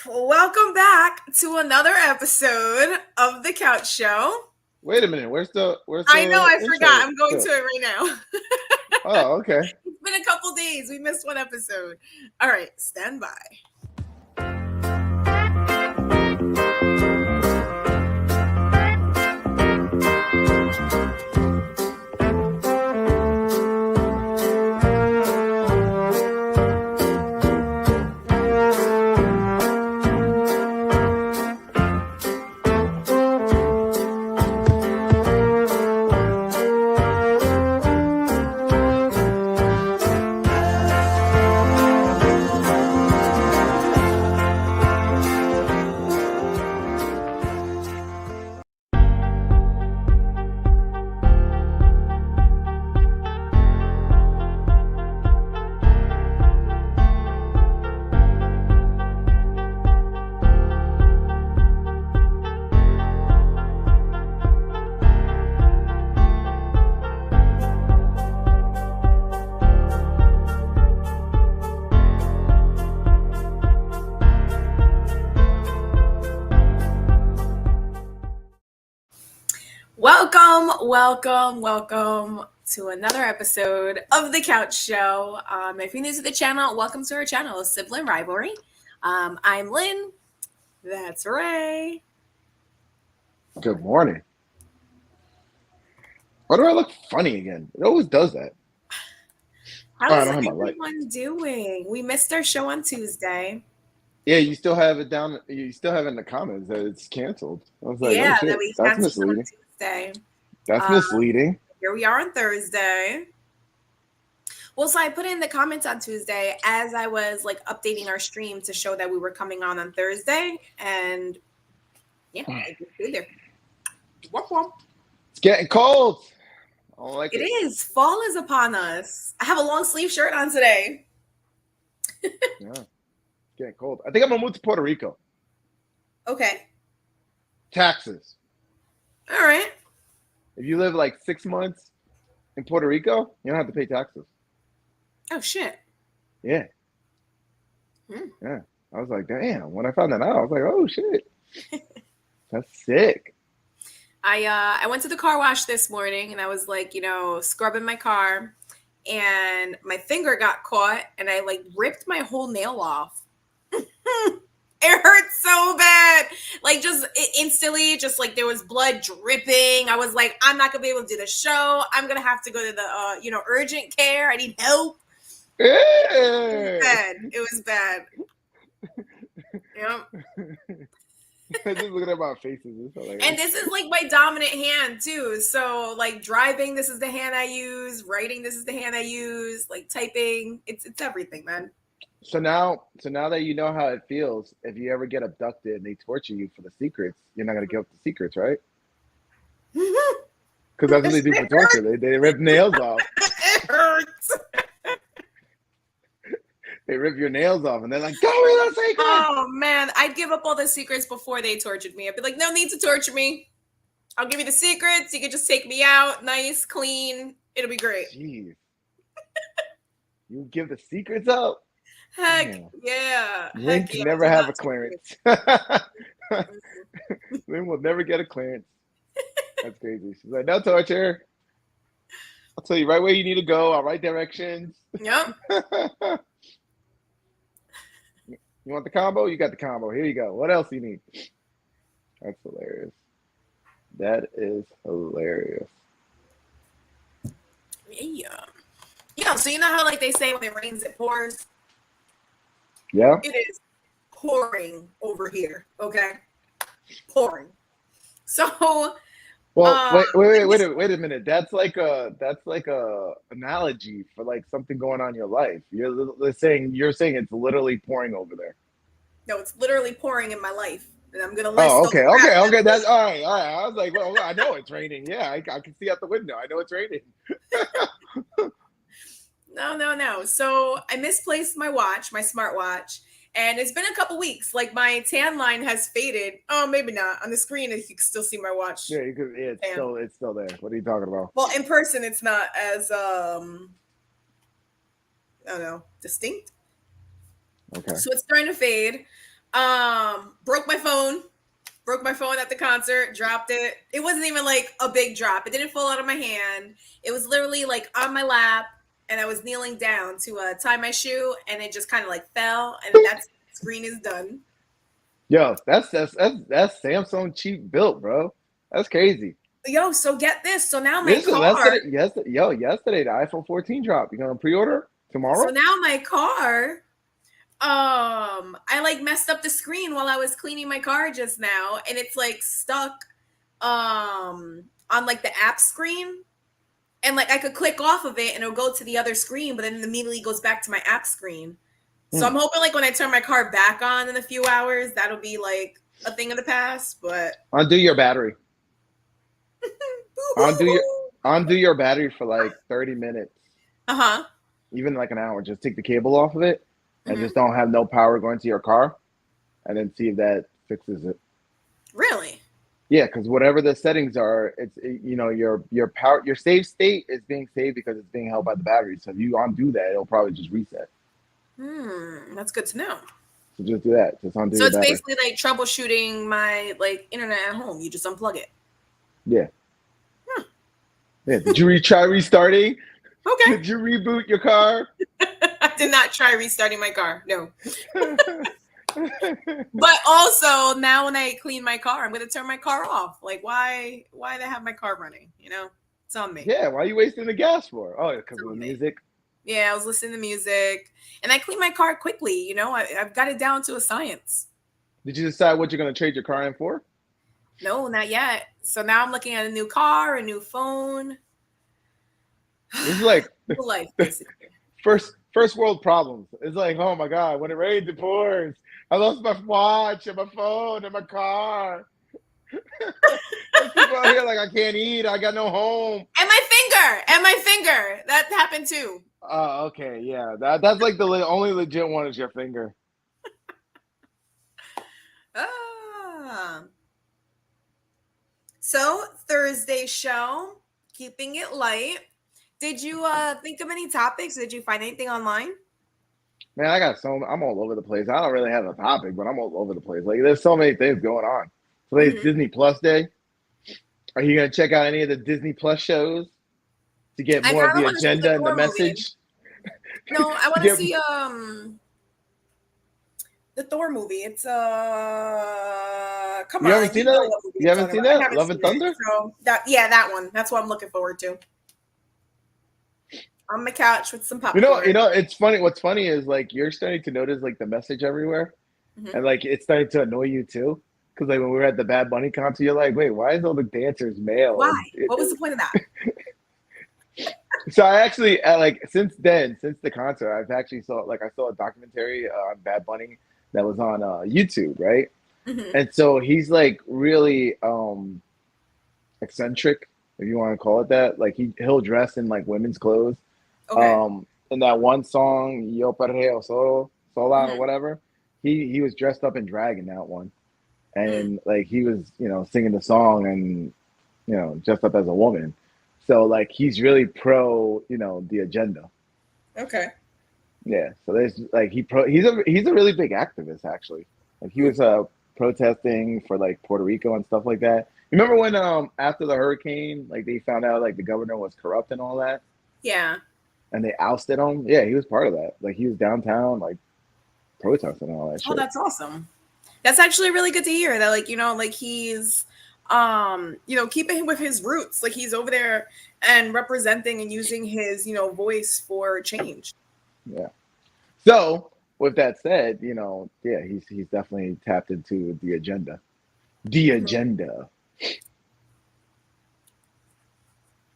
Welcome back to another episode of The Couch Show. Wait a minute. Where's I know, the I forgot. intro? I'm going to it right now. Oh, okay. It's been a couple days. We missed one episode. All right, stand by. Welcome to another episode of The Couch Show. If you're new to the channel, welcome to our channel, Sibling Rivalry. I'm Lynn. That's Ray. Good morning. Why do I look funny again? It always does that. How's everyone doing? We missed our show on Tuesday. Yeah, you still have it down. You still have it in the comments that it's canceled. I was like, yeah, oh, shit. that we That's canceled misleading. on Tuesday. That's misleading. Here we are on Thursday. Well, so I put in the comments on Tuesday as I was like updating our stream to show that we were coming on Thursday, and yeah, I just be there. It's getting cold. I don't like it. It is. Fall is upon us. I have a long sleeve shirt on today. Yeah, it's getting cold. I think I'm gonna move to Puerto Rico. Okay. Taxes. All right. If you live like 6 months in Puerto Rico, you don't have to pay taxes. Oh shit. Yeah. Yeah. I was like, damn. When I found that out, I was like, oh shit. That's sick. I went to the car wash this morning and I was like, scrubbing my car, and my finger got caught and I like ripped my whole nail off. It hurt so bad. Like instantly, just like there was blood dripping. I was like, I'm not gonna be able to do the show. I'm gonna have to go to the urgent care. I need help. It was bad. Yep. Just looking at my faces. And this is like my dominant hand too. So like driving, this is the hand I use. Writing, this is the hand I use. Like typing, it's everything, man. So now that you know how it feels, if you ever get abducted and they torture you for the secrets, you're not gonna give up the secrets, right? Because that's what they do for torture. They rip nails off. It hurts. They rip your nails off and they're like, "Go with the secrets." Oh man, I'd give up all the secrets before they tortured me. I'd be like, no need to torture me. I'll give you the secrets. You can just take me out, nice, clean. It'll be great. Jeez. You give the secrets up? Heck yeah. Lynn can never have a clearance. Lynn will never get a clearance. That's crazy. She's like, no torture. I'll tell you right where you need to go. I'll write directions. Yep. You want the combo? You got the combo. Here you go. What else do you need? That's hilarious. That is hilarious. Yeah. So you know how like they say when it rains, it pours? Yeah. It is pouring over here. Okay. Pouring. So well, wait a minute. That's like a analogy for like something going on in your life. You're saying it's literally pouring over there. No, it's literally pouring in my life. And I'm gonna list. Oh, okay. That's all right. I was like, well, I know it's raining. Yeah, I can see out the window. I know it's raining. No. So I misplaced my watch, my smartwatch, and it's been a couple weeks. Like my tan line has faded. Oh, maybe not. On the screen, you can still see my watch. Yeah, it's still there. What are you talking about? Well, in person, it's not as distinct. Okay. So it's starting to fade. Broke my phone. Broke my phone at the concert, dropped it. It wasn't even like a big drop. It didn't fall out of my hand. It was literally like on my lap, and I was kneeling down to tie my shoe, and it just kind of like fell, and that's screen is done. Yo, that's Samsung cheap built, bro. That's crazy. Yo, so get this. So now my This is car. yesterday the iPhone 14 dropped. You gonna pre-order So tomorrow? now my car. I like messed up the screen while I was cleaning my car just now, and it's like stuck on like the app screen. And like I could click off of it and it'll go to the other screen, but then it immediately goes back to my app screen. So Hmm. I'm hoping like when I turn my car back on in a few hours, that'll be like a thing of the past. But Undo your battery. Undo your undo your battery for like 30 minutes, uh-huh. even like an hour. Just take the cable off of it and Hmm. just don't have no power going to your car, and then see if that fixes it. Really? Yeah, because whatever the settings are, your power, your save state is being saved because it's being held by the battery. So if you undo that, it'll probably just reset. That's good to know. So just do that. Just undo So your it's battery. basically like troubleshooting my like internet at home. You just unplug it. Yeah, Hmm. yeah. Did you try restarting? Okay. Did you reboot your car? I did not try restarting my car. No. But also now when I clean my car, I'm gonna turn my car off. Like why did I have my car running? You know? It's on me. Yeah, why are you wasting the gas for? Oh, because It's of the on me. music. Yeah, I was listening to music and I clean my car quickly, I've got it down to a science. Did you decide what you're gonna trade your car in for? No, not yet. So now I'm looking at a new car, a new phone. This is like New life, basically. first world problems. It's like, oh my god, when it rains, it pours. I lost my watch and my phone and my car. There's people out here like I can't eat. I got no home. And my finger! And my finger! That happened too. Oh, okay, yeah. That's like the only legit one is your finger. Ah. So Thursday show, keeping it light. Did you think of any topics? Did you find anything online? Man, I'm all over the place. I don't really have a topic, but I'm all over the place. Like there's so many things going on. Today's Hmm. Disney Plus Day. Are you gonna check out any of the Disney Plus shows to get I more of kind of the want to see the agenda and the Thor movie. message? No, I To want to get see the Thor movie. It's come You haven't on, seen you know that? what movie You I'm haven't talking seen about. I that? haven't Love seen and it. Thunder? So that one. That's what I'm looking forward to. On my couch with some popcorn. It's funny. What's funny is like you're starting to notice like the message everywhere, Hmm. and like it's starting to annoy you too. Because like when we were at the Bad Bunny concert, you're like, wait, why is all the dancers male? Why? What was the point of that? So I actually like since the concert, I saw a documentary on Bad Bunny that was on YouTube, right? Hmm. And so he's like really eccentric, if you want to call it that. Like he'll dress in like women's clothes. Okay. In that one song, Yo Perreo Solo, Sola or Hmm. whatever, he was dressed up in drag in that one, Mm. and like he was singing the song and dressed up as a woman. So like he's really pro the agenda. Okay. Yeah. So there's like he's a really big activist actually. Like he Hmm. was protesting for like Puerto Rico and stuff like that. You remember when after the hurricane, like they found out like the governor was corrupt and all that, Yeah. and they ousted him? Yeah, he was part of that. Like he was downtown like protesting and all that Oh, shit. that's awesome. That's actually really good to hear that like he's keeping with his roots. Like he's over there and representing and using his, voice for change. Yeah. So with that said, yeah, he's definitely tapped into the agenda. The Mhm. agenda.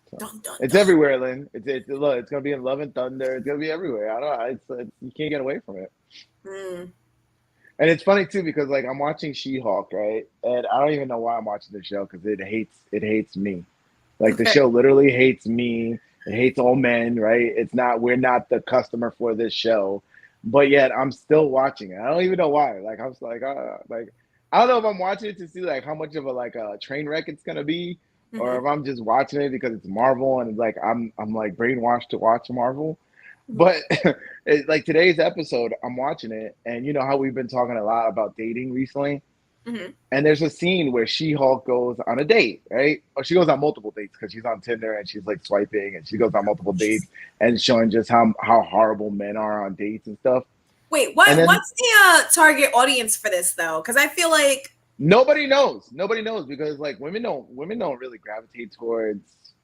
So Dun dun it's dun. everywhere, Lynn. Look, it's gonna be in Love and Thunder. It's gonna be everywhere. I don't know. You can't get away from it. Mm. And it's funny too because like I'm watching She-Hulk, right? And I don't even know why I'm watching the show because it hates me. Like the Okay. show literally hates me. It hates all men, right? We're not the customer for this show, but yet I'm still watching it. I don't even know why. Like I'm just like I don't know if I'm watching it to see like how much of a train wreck it's gonna be, or Hmm. if I'm just watching it because it's Marvel and like I'm like brainwashed to watch Marvel. Hmm. But like today's episode, I'm watching it, and you know how we've been talking a lot about dating recently. Hmm. And there's a scene where She-Hulk goes on a date, right? Or she goes on multiple dates because she's on Tinder and she's like swiping, and she goes on multiple dates and showing just how horrible men are on dates and stuff. Wait, And then what's the target audience for this though? Because I feel like, nobody knows because like women don't really gravitate towards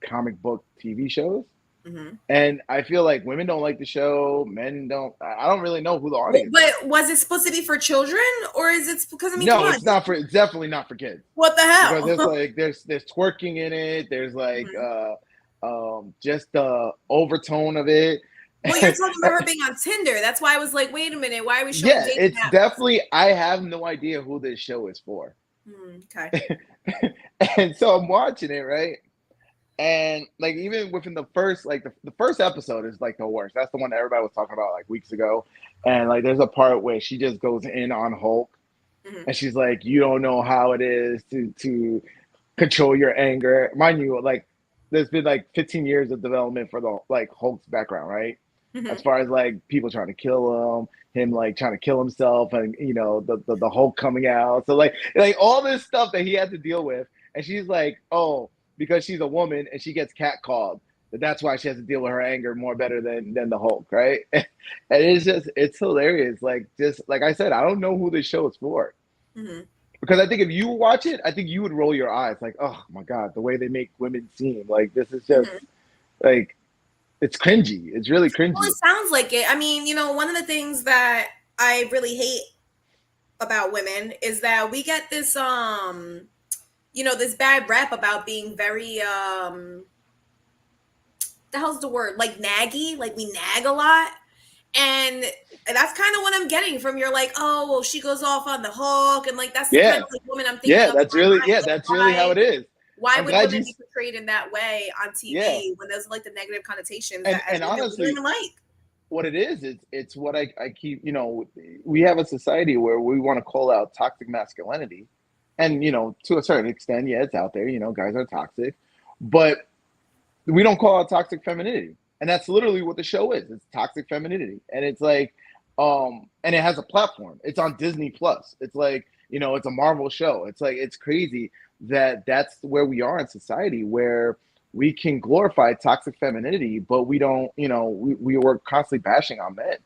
comic book TV shows. mhm. And I feel like women don't like the show. Men don't. I don't really know who the audience is. But was it supposed to be for children, or is it because I mean, come No, on, it's not for. It's definitely not for kids what the because hell? there's like there's twerking in it. There's like Mhm. just the overtone of it. Well, you're talking about her being on Tinder. That's why I was like, wait a minute, why are we showing Yeah, dating it's apps? definitely. I have no idea who this show is for, Okay. and so I'm watching it right. And like even within the first like the first episode is like the worst. That's the one that everybody was talking about like weeks ago. And like there's a part where she just goes in on Hulk Hmm. and she's like, you don't know how it is to control your anger. Mind you, like there's been like 15 years of development for the like Hulk's background, right? As Hmm. far as like people trying to kill him like trying to kill himself, and you know the Hulk coming out. So like all this stuff that he had to deal with, and she's like, oh, because she's a woman and she gets catcalled. That's why she has to deal with her anger more better than the Hulk, right? And it's hilarious. Like just like I said, I don't know who this show is for. Hmm. Because I think if you watch it, I think you would roll your eyes like, oh my God, the way they make women seem. Like this is just Hmm. like it's cringy. It's really Well, cringy. it sounds like it. I mean, one of the things that I really hate about women is that we get this this bad rap about being very the hell's the word? Like naggy, like we nag a lot. And that's kind of what I'm getting from your like, oh, well, she goes off on the Hulk, and like that's the kind Yeah. of like woman I'm thinking of in my mind. Yeah, Like, that's really how it is. why I'm would glad women you be portrayed in that way on yeah. TV when those are like the negative connotations that as And women we don't honestly, even like? what it is, it's what I keep, we have a society where we want to call out toxic masculinity. And, to a certain extent, yeah, it's out there, guys are toxic, but we don't call out toxic femininity. And that's literally what the show is. It's toxic femininity. And it's like, and it has a platform. It's on Disney Plus. It's like, it's a Marvel show. It's like, it's crazy that that's where we are in society where we can glorify toxic femininity, but we don't, we were constantly bashing on men.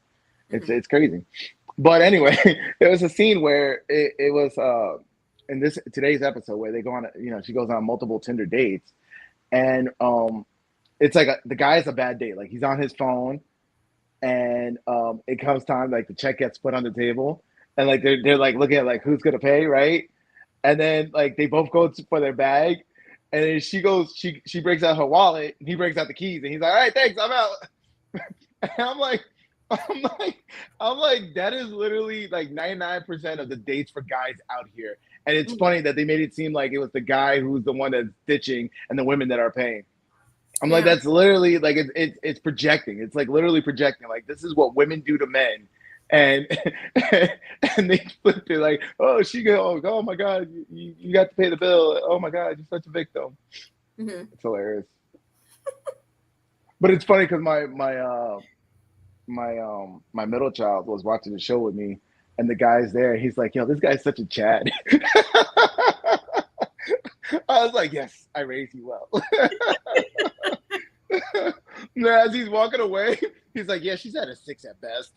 Hmm. It's crazy. But anyway, there was a scene where it was in this today's episode where they go on, she goes on multiple Tinder dates, and it's like the guy's a bad date. Like he's on his phone, and it comes time like the check gets put on the table, and like they're like looking at like who's gonna pay, right? And then like they both go for their bag, and then she breaks out her wallet, and he breaks out the keys, and he's like, all right, thanks, I'm out. And I'm like, I'm like, that is literally like 99% of the dates for guys out here. And it's Hmm. funny that they made it seem like it was the guy who's the one that's ditching and the women that are paying. I'm like, Yeah. that's literally like it's projecting. It's like literally projecting. Like this is what women do to men, and and they flip it like, oh, she go, oh my God, you got to pay the bill. Oh my God, you're such a victim. Hmm. It's hilarious. But it's funny because my middle child was watching the show with me, and the guy's there. He's like, yo, this guy's such a Chad. I was like, yes, I raised you well. As he's walking away, he's like, yeah, she's at a 6 at best.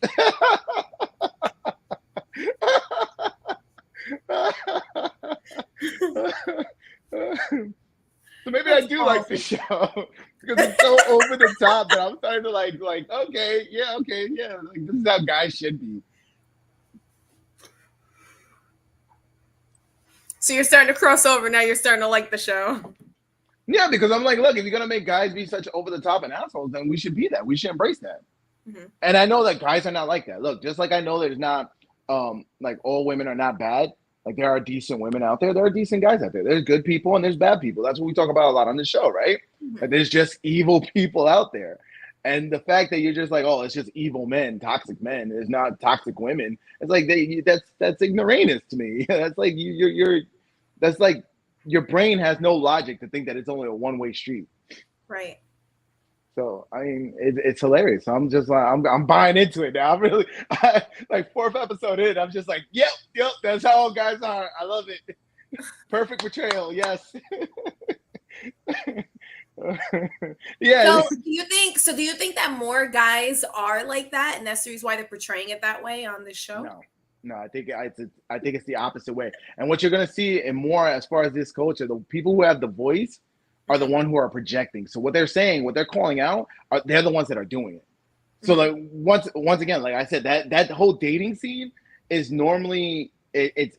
So maybe I That's do like the awesome. show because it's so over the top that I'm starting to like okay, yeah, like this is how guys should be. So you're starting to cross over now. You're starting to like the show. Yeah, because I'm like, look, if you're gonna make guys be such over the top and assholes, then we should be that. We should embrace that. Hmm. And I know that guys are not like that. Look, just like I know there's not like all women are not bad. Like there are decent women out there. There are decent guys out there. There's good people and there's bad people. That's what we talk about a lot on the show, right? Hmm. Like there's just evil people out there. And the fact that you're just like, oh, it's just evil men, toxic men. There's not toxic women. It's like that's ignoramus to me. That's like you're that's like your brain has no logic to think that it's only a one-way street. Right. So I mean, it's hilarious. So I'm just like, I'm buying into it now. I'm really like fourth episode in. I'm just like, yep. That's how all guys are. I love it. Perfect portrayal. Yes. Yeah. So do you think that more guys are like that, and that's the reason why they're portraying it that way on this show? No, no. I think it's the opposite way. And what you're gonna see and more as far as this culture, the people who have the voice are the Mm-hmm. one who are projecting. So what they're saying, what they're calling out, they're the ones that are doing it. So Mm-hmm. like once again, like I said, that whole dating scene is normally it's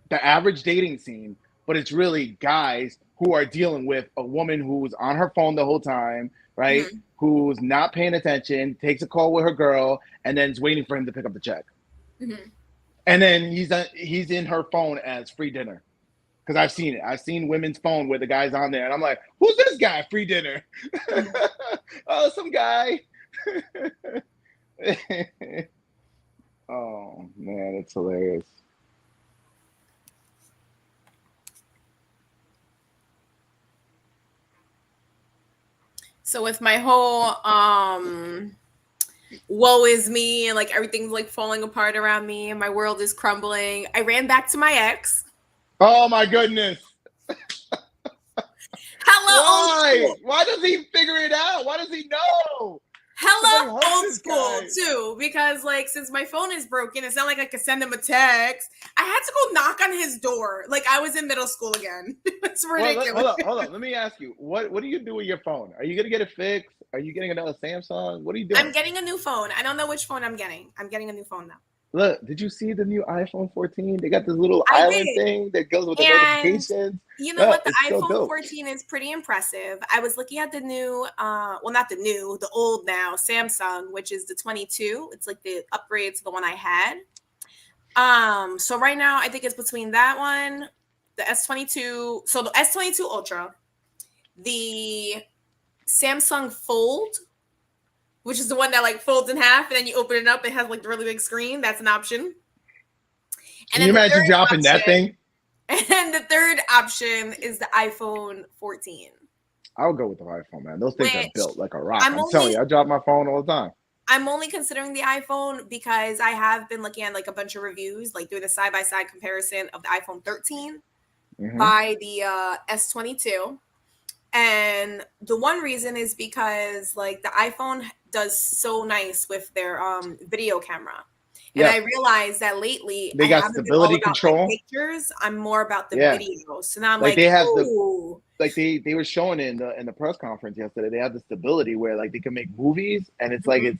the average dating scene, but it's really guys who are dealing with a woman who's on her phone the whole time, right? Mm-hmm. Who's not paying attention, takes a call with her girl, and then is waiting for him to pick up the check. Mm-hmm. And then he's in her phone as free dinner. Because I've seen it. I've seen women's phone where the guy's on there, and I'm like, "Who's this guy? Free dinner? Mm-hmm. Oh, some guy." Oh man, it's hilarious. So with my whole woe is me and like everything's like falling apart around me and my world is crumbling, I ran back to my ex. Oh my goodness. Hello, old Why? school. Why does he figure it out? Why does he know? Somebody Hello, help old this school guy. too, because like since my phone is broken, it's not like I could send him a text. I had to go knock on his door, like I was in middle school again. It's Well, ridiculous. hold on. Let me ask you. What do you do with your phone? Are you gonna get it fixed? Are you getting another Samsung? What are you I'm doing? getting a new phone. I don't know which phone I'm getting. I'm getting a new phone now. Look, did you see the new iPhone 14? They got this little I island did. thing that goes with the And notifications. you know No, what? The it's so iPhone dope. 14 is pretty impressive. I was looking at the new, well, not the new, the old now Samsung, which is the 22. It's like the upgrade to the one I had. So right now I think it's between that one, the S22. So the S22 Ultra, the Samsung Fold, which is the one that like folds in half and then you open it up. It has like the really big screen. That's an option. And Can you then the imagine third dropping that option thing? And the third option is the iPhone 14, I'll go with the iPhone, man. Those things are which built like a rock. I'm I'm telling only you, I drop my phone all the time. I'm only considering the iPhone because I have been looking at like a bunch of reviews, like doing a side by side comparison of the iPhone 13 Hmm. by the S22. And the one reason is because like the iPhone does so nice with their video camera. And Yeah, I realized that lately I they got haven't been all stability about like control. pictures. I'm more about the Yeah, video. So now I'm like like, they have the ooh, like they were showing it in the press conference yesterday. They have the stability where like they can make movies, and mhm,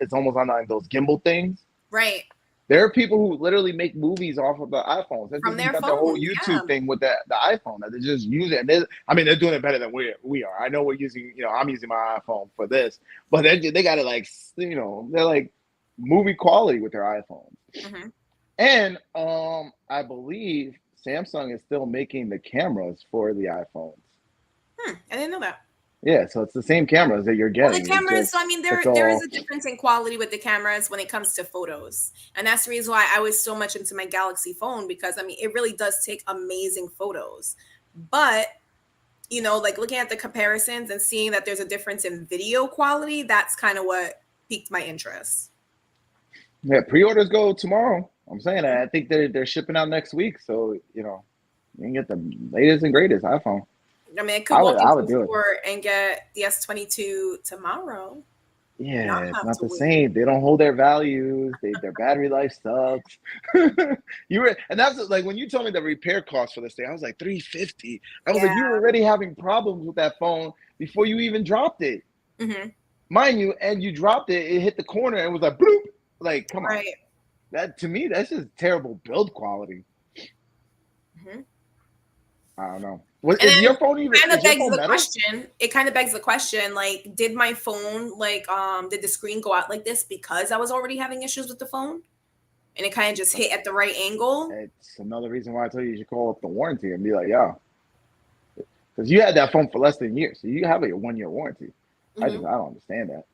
it's almost on like those gimbal things. right. There are people who literally make movies off of the iPhones. They From just their got the whole phones, yeah. YouTube thing with the iPhone that they just use it. And I mean, they're doing it better than we are. I know we're using, I'm using my iPhone for this, but they got it like, they're like movie quality with their iPhones. Mhm. And I believe Samsung is still making the cameras for the iPhones. I didn't know that. Yeah, so it's the same cameras that you're Well, the getting. It's cameras, so just I mean, it's there is all a difference in quality with the cameras when it comes to photos. And that's the reason why I was so much into my Galaxy phone because I mean, it really does take amazing photos. But, like looking at the comparisons and seeing that there's a difference in video quality, that's kind of what piqued my interest. yeah. Pre-orders go tomorrow. I'm saying that. Mhm. I think they're shipping out next week. So you can get the latest and greatest iPhone. I mean, I could I would walk I into would a do it. store and get the S22 tomorrow, not Yeah, it's have not to the wait. same. They don't hold their values. Their battery life sucks. And that's like when you told me the repair cost for this thing, I was like 350. I was like, Yeah. you were already having problems with that phone before you even dropped it. Hmm. Mind you, and you dropped it, it hit the corner and was like bloop. Like, come on. Right. That to me, that's just terrible build quality. Hmm. I don't know. What And is your then phone even? kind of Is your begs phone the metal? question. It kind of begs the question, like, did my phone, like, did the screen go out like this because I was already having issues with the phone, and it kind of just hit at the right angle? It's another reason why I told you you should call up the warranty and be like, yeah, because you had that phone for less than a year, so you have a 1 year warranty. Hmm. I don't understand that.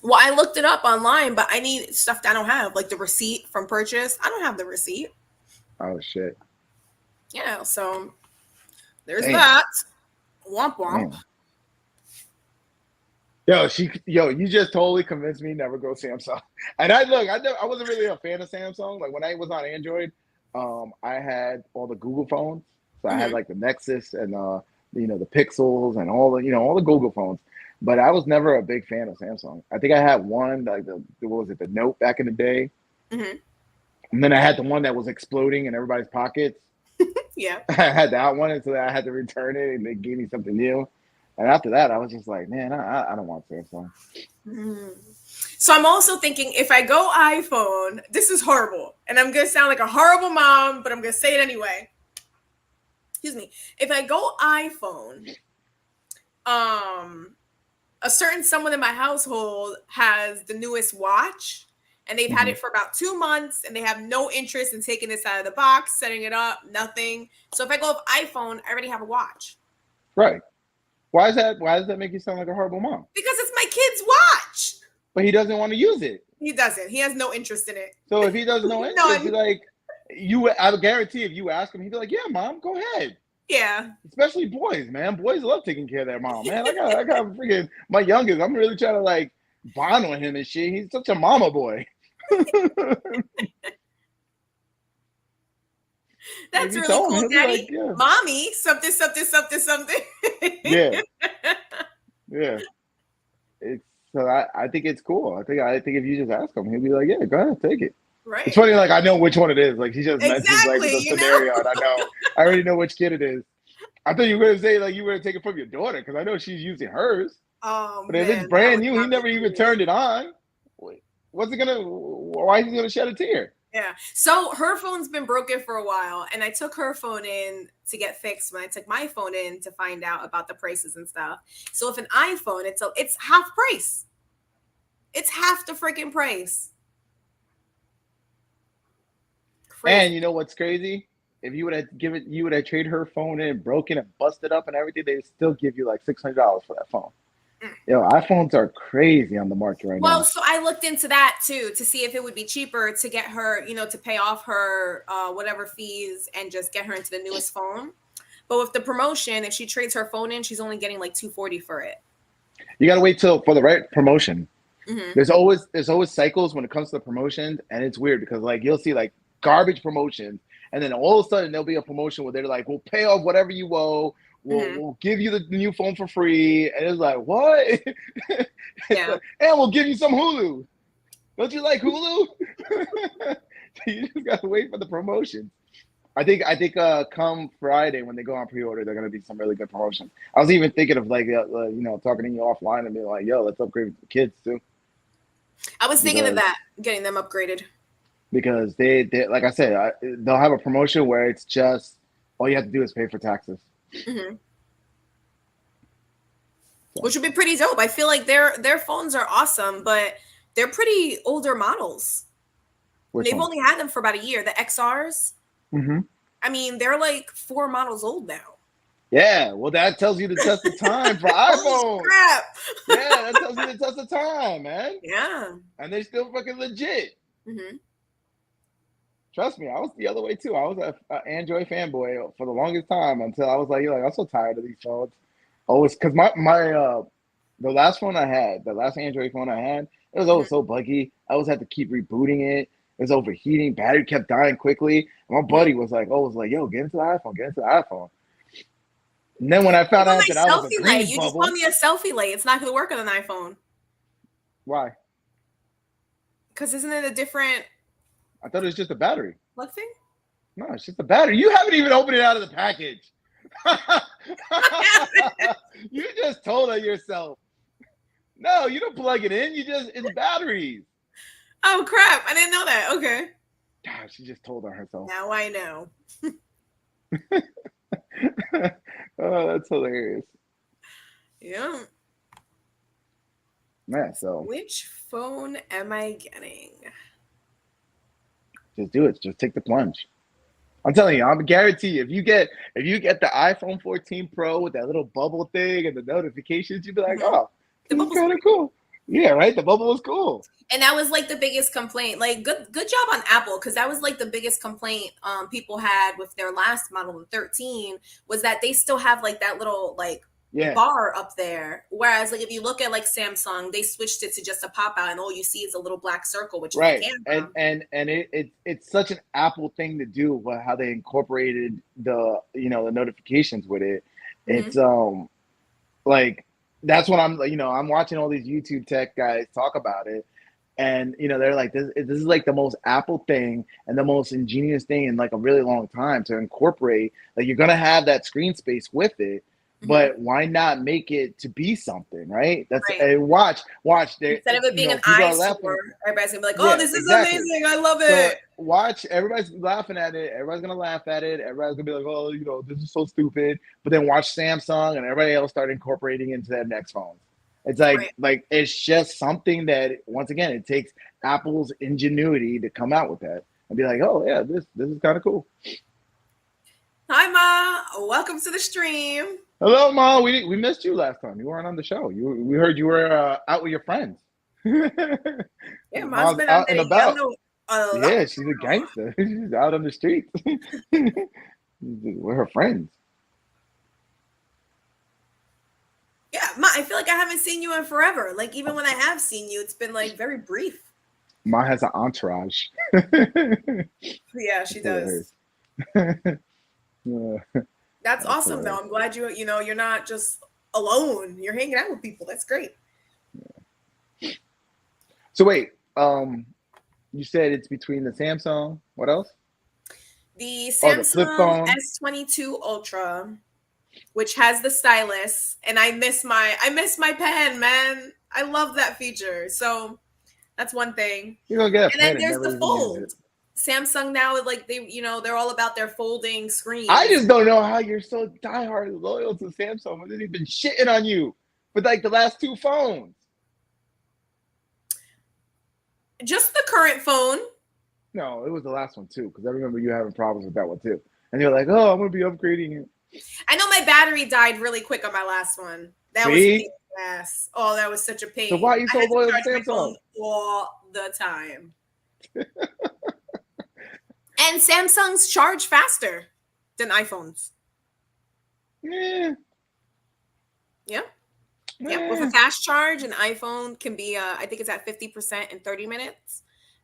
Well, I looked it up online, but I need stuff that I don't have, like the receipt from purchase. I don't have the receipt. Oh shit. Yeah, so there's Damn. that. Womp womp. Damn. You just totally convinced me never go Samsung. And I wasn't really a fan of Samsung. Like when I was on Android, I had all the Google phones. So I had Hmm. like the Nexus and the Pixels and all the Google phones. But I was never a big fan of Samsung. I think I had one like what was it, the Note back in the day, Hmm. and then I had the one that was exploding in everybody's pockets. Yeah. I had that one, and so I had to return it, and they gave me something new. And after that, I was just like, man, I don't want Samsung. Mm. So I'm also thinking if I go iPhone, this is horrible. And I'm going to sound like a horrible mom, but I'm going to say it anyway. Excuse me. If I go iPhone, um a certain someone in my household has the newest watch and they've had Hmm. it for about 2 months and they have no interest in taking this out of the box, setting it up, nothing. So if I go with iPhone, I already have a watch Right. Why is that? Why does that make you sound like a horrible mom? because it's my kid's watch. But he doesn't want to use it. He doesn't. He has no interest in it. So if he does no interest, None. he like you. I would guarantee if you ask him, he'd be like, "Yeah, mom, go ahead." Yeah. Especially boys, man. Boys love taking care of their mom, man. I got freaking my youngest. I'm really trying to like bond with him and shit. He's such a mama boy. If That's you really tell him, cool, he'll be like, Daddy. "Yeah, Mommy, something, something, something, something. yeah, yeah." It's so I think it's cool. I think if you just ask him, he'll be like, "Yeah, go ahead, take it." It's Right. funny, like I know which one it is. Like he just mentions like Exactly. the You know? scenario, and I already know which kid it is. I thought you were gonna say like you were gonna take it from your daughter because I know she's using hers. Oh, But if it's man. That brand would new, he not never be even cool. turned it on. What's it gonna? Why is he gonna shed a tear? Yeah. So her phone's been broken for a while, and I took her phone in to get fixed when I took my phone in to find out about the prices and stuff. So if an iPhone, it's half price. It's half the freaking price. And Crazy. you know what's crazy? If you would have traded her phone in, broken and busted up and everything, they'd still give you like $600 for that phone. Mm. Yo, iPhones are crazy on the market right Well, now. so I looked into that too to see if it would be cheaper to get her, to pay off her whatever fees and just get her into the newest phone. But with the promotion, if she trades her phone in, she's only getting like 240 for it. You gotta wait till for the right promotion. Hmm. There's always cycles when it comes to promotions, and it's weird because like you'll see like garbage promotions, and then all of a sudden there'll be a promotion where they're like, "We'll pay off whatever you owe. We'll Hmm. we'll give you the new phone for free," and it's like, what? It's Yeah. like, and we'll give you some Hulu. Don't you like Hulu? You just gotta wait for the promotion. I think come Friday when they go on pre-order, they're gonna be some really good promotions. I was even thinking of like talking to you offline and being like, "Yo, let's upgrade the kids too," I was thinking of because that, getting them upgraded. they like I said, they'll have a promotion where it's just all you have to do is pay for taxes. Hmm. So Which would be pretty dope. I feel like their phones are awesome, but they're pretty older models. And which they've one? only had them for about a year. The XRs, Hmm. I mean, they're like 4 models old now. Yeah, well, that tells you the test of time for Holy iPhone. crap! Yeah, that tells you the test of time, man. Yeah. And they still fucking legit. Hmm. Trust me, I was the other way too. I was a Android fanboy for the longest time until I was like, I'm so tired of these phones. Always, because the last phone I had, the last Android phone I had, it was Hmm. always so buggy. I always had to keep rebooting it. It was overheating. Battery kept dying quickly. And my Hmm. buddy was like, yo, get into the iPhone, get into the iPhone. And then when I What found about out that I my was a selfie light? grease You just bought bubble, me a selfie light. It's not going to work on an iPhone. why? Because isn't it a different I thought it was just a battery. plug thing? No, it's just a battery. You haven't even opened it out of the package. You just told her yourself. No, you don't plug it in. It's batteries. Oh, crap. I didn't know that. Okay. God, she just told on herself. Now I know. Oh, that's hilarious. Yeah. Man, so Which phone am I getting? just do it. Just take the plunge. I'm telling you, I'm guarantee you, if you get the iPhone 14 Pro with that little bubble thing and the notifications, you'd be like, Hmm. oh, The this is bubble's kind of great. cool. Yeah, right. The bubble was cool. And that was like the biggest complaint. Like good job on Apple, because that was like the biggest complaint people had with their last model, the 13, was that they still have like that little like Yeah. bar up there. Whereas like if you look at like Samsung, they switched it to just a pop out and all you see is a little black circle, which is the Right. And camera. it's such an Apple thing to do with how they incorporated the the notifications with it. It's Mm-hmm. like that's what I'm watching all these YouTube tech guys talk about it, and they're like this is like the most Apple thing and the most ingenious thing in like a really long time to incorporate. Like you're gonna have that screen space with it, Mm-hmm. but why not make it to be something, right? That's Right. watch there. Instead of it being an People are eyesore, laughing. everybody's gonna be like, "Oh, Yeah, this is exactly. amazing! I love So it." watch, everybody's laughing at it. Everybody's gonna laugh at it. Everybody's gonna be like, "Oh, this is so stupid." But then watch Samsung and everybody else start incorporating into their next phones. It's Right. like it's just something that once again it takes Apple's ingenuity to come out with that and be like, "Oh yeah, this is kind of cool." Hi, Ma. Welcome to the stream. Hello, Mom. We missed you last time. You weren't on the show. We heard you were out with your friends. Yeah, Ma's Mom's been out under and the about. yellow a lot. Yeah, she's a gangster. She's out on the streets with her friends. Yeah, Ma, I feel like I haven't seen you in forever. Like even when I have seen you, it's been like very brief. Ma has an entourage. Yeah, she does. Yeah, That's that's awesome though. hilarious. I'm glad you're not just alone. You're hanging out with people. That's great. So wait, you said it's between the Samsung. What else? The Oh, the flip Samsung phone. S22 Ultra, which has the stylus, and I miss my pen, man. I love that feature. So that's one thing. You're gonna get a And then pen and there's never the even use fold. it. Samsung now, like they're all about their folding I screens. just don't know how you're so diehard loyal to Samsung when they've been shitting on you for like the last two phones. Just the current phone. No, it was the last one too, because I remember you having problems with that one too. And you're like, "Oh, I'm gonna be upgrading it." I know my battery died really quick on my last one. That was a pain See? in the ass. Oh, that was such a So why are pain. you I so had to loyal to charge my phone Samsung? all the time. And Samsungs charge faster than iPhones. Yeah. Yeah. Yeah. With a fast charge, an iPhone can be, I think it's at 50% in 30 minutes,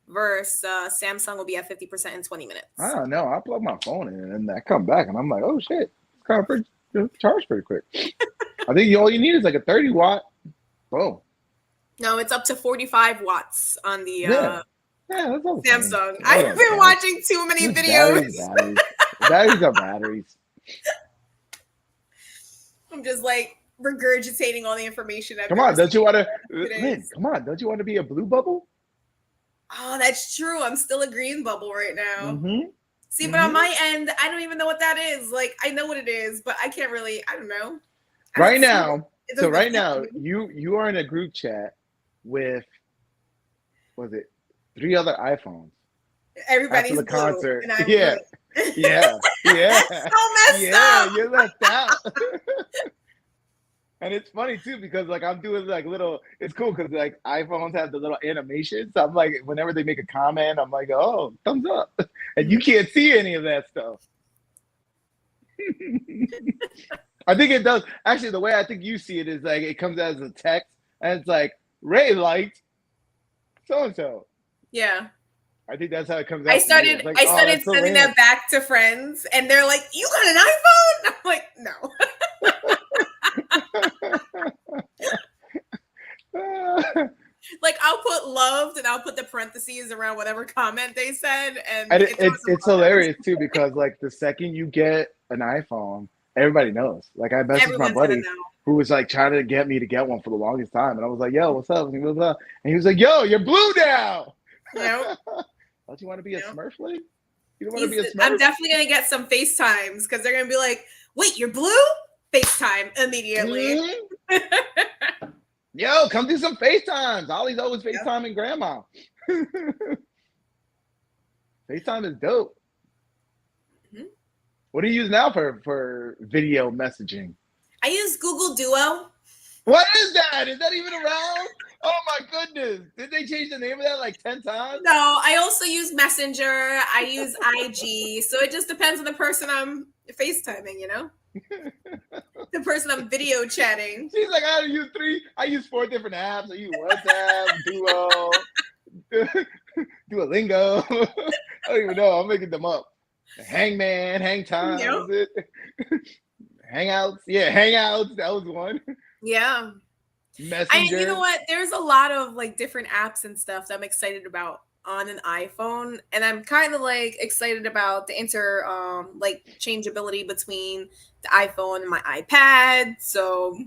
versus Samsung will be at 50% in 20 minutes. I don't know. I plug my phone in and I come back and I'm like, "Oh shit, it's kind of charged pretty quick." I think all you need is like a 30-watt. Boom. No, it's up to 45 watts on the Yeah. Yeah, that's all the same. Samsung. All I've that been stuff. watching too many Just videos. batteries. Batteries are batteries. I'm just like regurgitating all the information I've Come on, never don't you seen want to, in Lynn? today's. Come on, don't you want to be a blue bubble? Oh, that's true. I'm still a green bubble right now. Mm-hmm. See, but on my end, I don't even know what that is. Like, I know what it is, but I can't really. I don't know. I Right don't see it. now, It so doesn't right affect now, me. you are in a group chat with, was it 3 other iPhones after Everybody's the blue, concert? and I'm Yeah, green. yeah, yeah, So messed yeah. up. You're left out. And it's funny too because like I'm doing like little. It's cool because like iPhones have the little animations. So I'm like, whenever they make a comment, I'm like, "Oh, thumbs up," and you can't see any of that stuff. I think it does. Actually, the way I think you see it is like it comes as a text, and it's like Ray liked so and so. Yeah. I think that's how it comes I out to me. It's started like, I oh, started that's so sending random. that back to friends, and they're like, "You got an iPhone?" I'm like, "No." Like I'll put loved and I'll put the parentheses around whatever comment they said, and And it throws them it's off every hilarious too because like the second you get an iPhone, everybody knows. Like I messaged my Everyone's gonna buddy know. who was like trying to get me to get one for the longest time, and I was like, "Yo, what's up?" And he was like, "Yo, you're blue now." You know? Don't you want to be a Yep. Smurf, Lee? You don't want to be a I'm Smurf? definitely gonna get some FaceTimes because they're gonna be like, "Wait, you're blue?" FaceTime immediately. Mhm. Yo, come do some FaceTimes. Ollie's always Yep. FaceTiming grandma. FaceTime is dope. Mhm. What do you use now for video messaging? I use Google Duo. What is that? Is that even around? Oh my goodness. Did they change the name of that like 10 times? No, I also use Messenger. I use IG. So it just depends on the person I'm FaceTiming, you know? The person I'm video chatting. She's like, I use 4 different apps. I use WhatsApp, Duo, Duolingo. I don't even know. I'm making them up. Hangman, Hang Time, Yep. was it? Hangouts. Yeah, Hangouts. That was one. Yeah. Messenger. You know what? There's a lot of like different apps and stuff that I'm excited about on an iPhone, and I'm kind of like excited about the like changeability between the iPhone and my iPad. So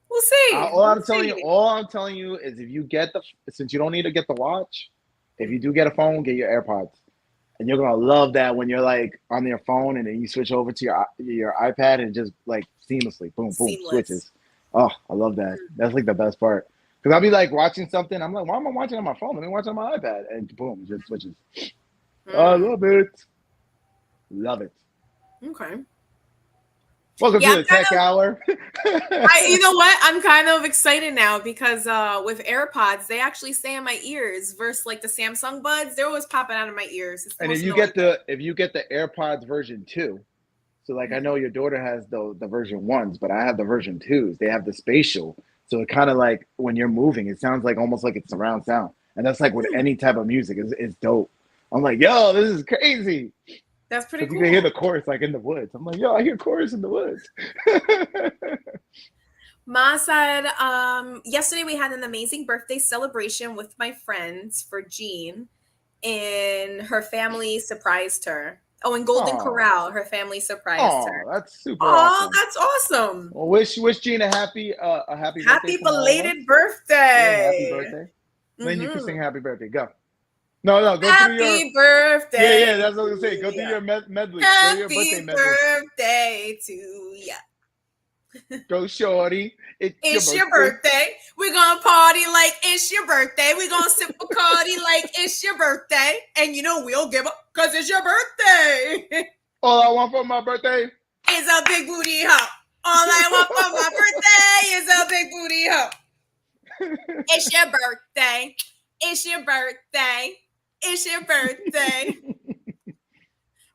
we'll see. All I'm telling you is if you get since you don't need to get the watch, if you do get a phone, get your AirPods. And you're gonna love that when you're like on your phone and then you switch over to your iPad and just like seamlessly, boom, boom, switches. Oh, I love that. That's like the best part. Because I'll be like watching something. I'm like, why am I watching on my phone? Let me watch on my iPad. And boom, it just switches. I love it. Love it. Okay. Welcome to the Tech Hour. You know what? I'm kind of excited now because with AirPods, they actually stay in my ears versus like the Samsung buds. They're always popping out of my ears. And if you get the AirPods version 2, so like I know your daughter has the version 1s, but I have the version 2s. They have the spatial. So it kind of like when you're moving, it sounds like almost like it's surround sound. And that's like with any type of music. It's dope. I'm like, yo, this is crazy. That's pretty cool. You can hear the chorus like in the woods. I'm like, yo, I hear chorus in the woods. Ma said, yesterday we had an amazing birthday celebration with my friends for Jean, and her family surprised her. Oh, in Golden Corral, her family surprised her. That's super awesome. That's awesome. Well, wish Jean a happy belated birthday. Yeah, happy birthday. Then you can sing happy birthday. Go. No, go happy through your birthday. Yeah, that's what I was gonna say. Go through your medley. Happy birthday to ya. Go, shorty. It's your birthday. We're gonna party like it's your birthday. We're gonna sip Bacardi like it's your birthday. And you know we'll give up because it's your birthday. All I want for my birthday is a big booty hop. All I want for my birthday is a big booty hop. It's your birthday. It's your birthday. It's your birthday.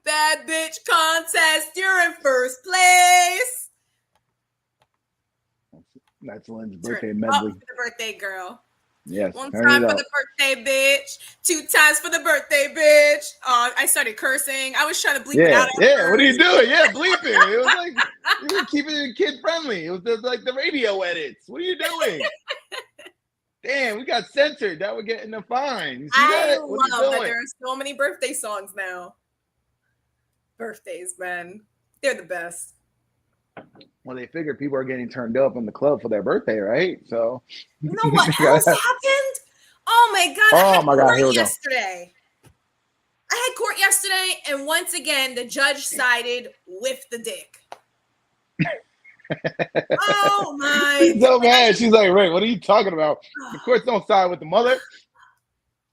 Bad bitch contest. You're in first place. That's Lynn's birthday medley. For the birthday girl. Yes. One time for the birthday bitch. 2 times for the birthday bitch. I started cursing. I was trying to bleep it out. Yeah, what are you doing? Yeah, bleep it. It was like you were keeping it kid friendly. It was like the radio edits. What are you doing? Damn, we got censored. That we're getting a fine. You see I love that there are so many birthday songs now. Birthdays, man. They're the best. Well, they figured people are getting turned up in the club for their birthday, right? So you know what else happened? Oh my god! Here we yesterday. I had court yesterday, and once again, the judge sided with the dick. Oh my! She's so mad. She's like, "Ray, what are you talking about? The courts don't side with the mother."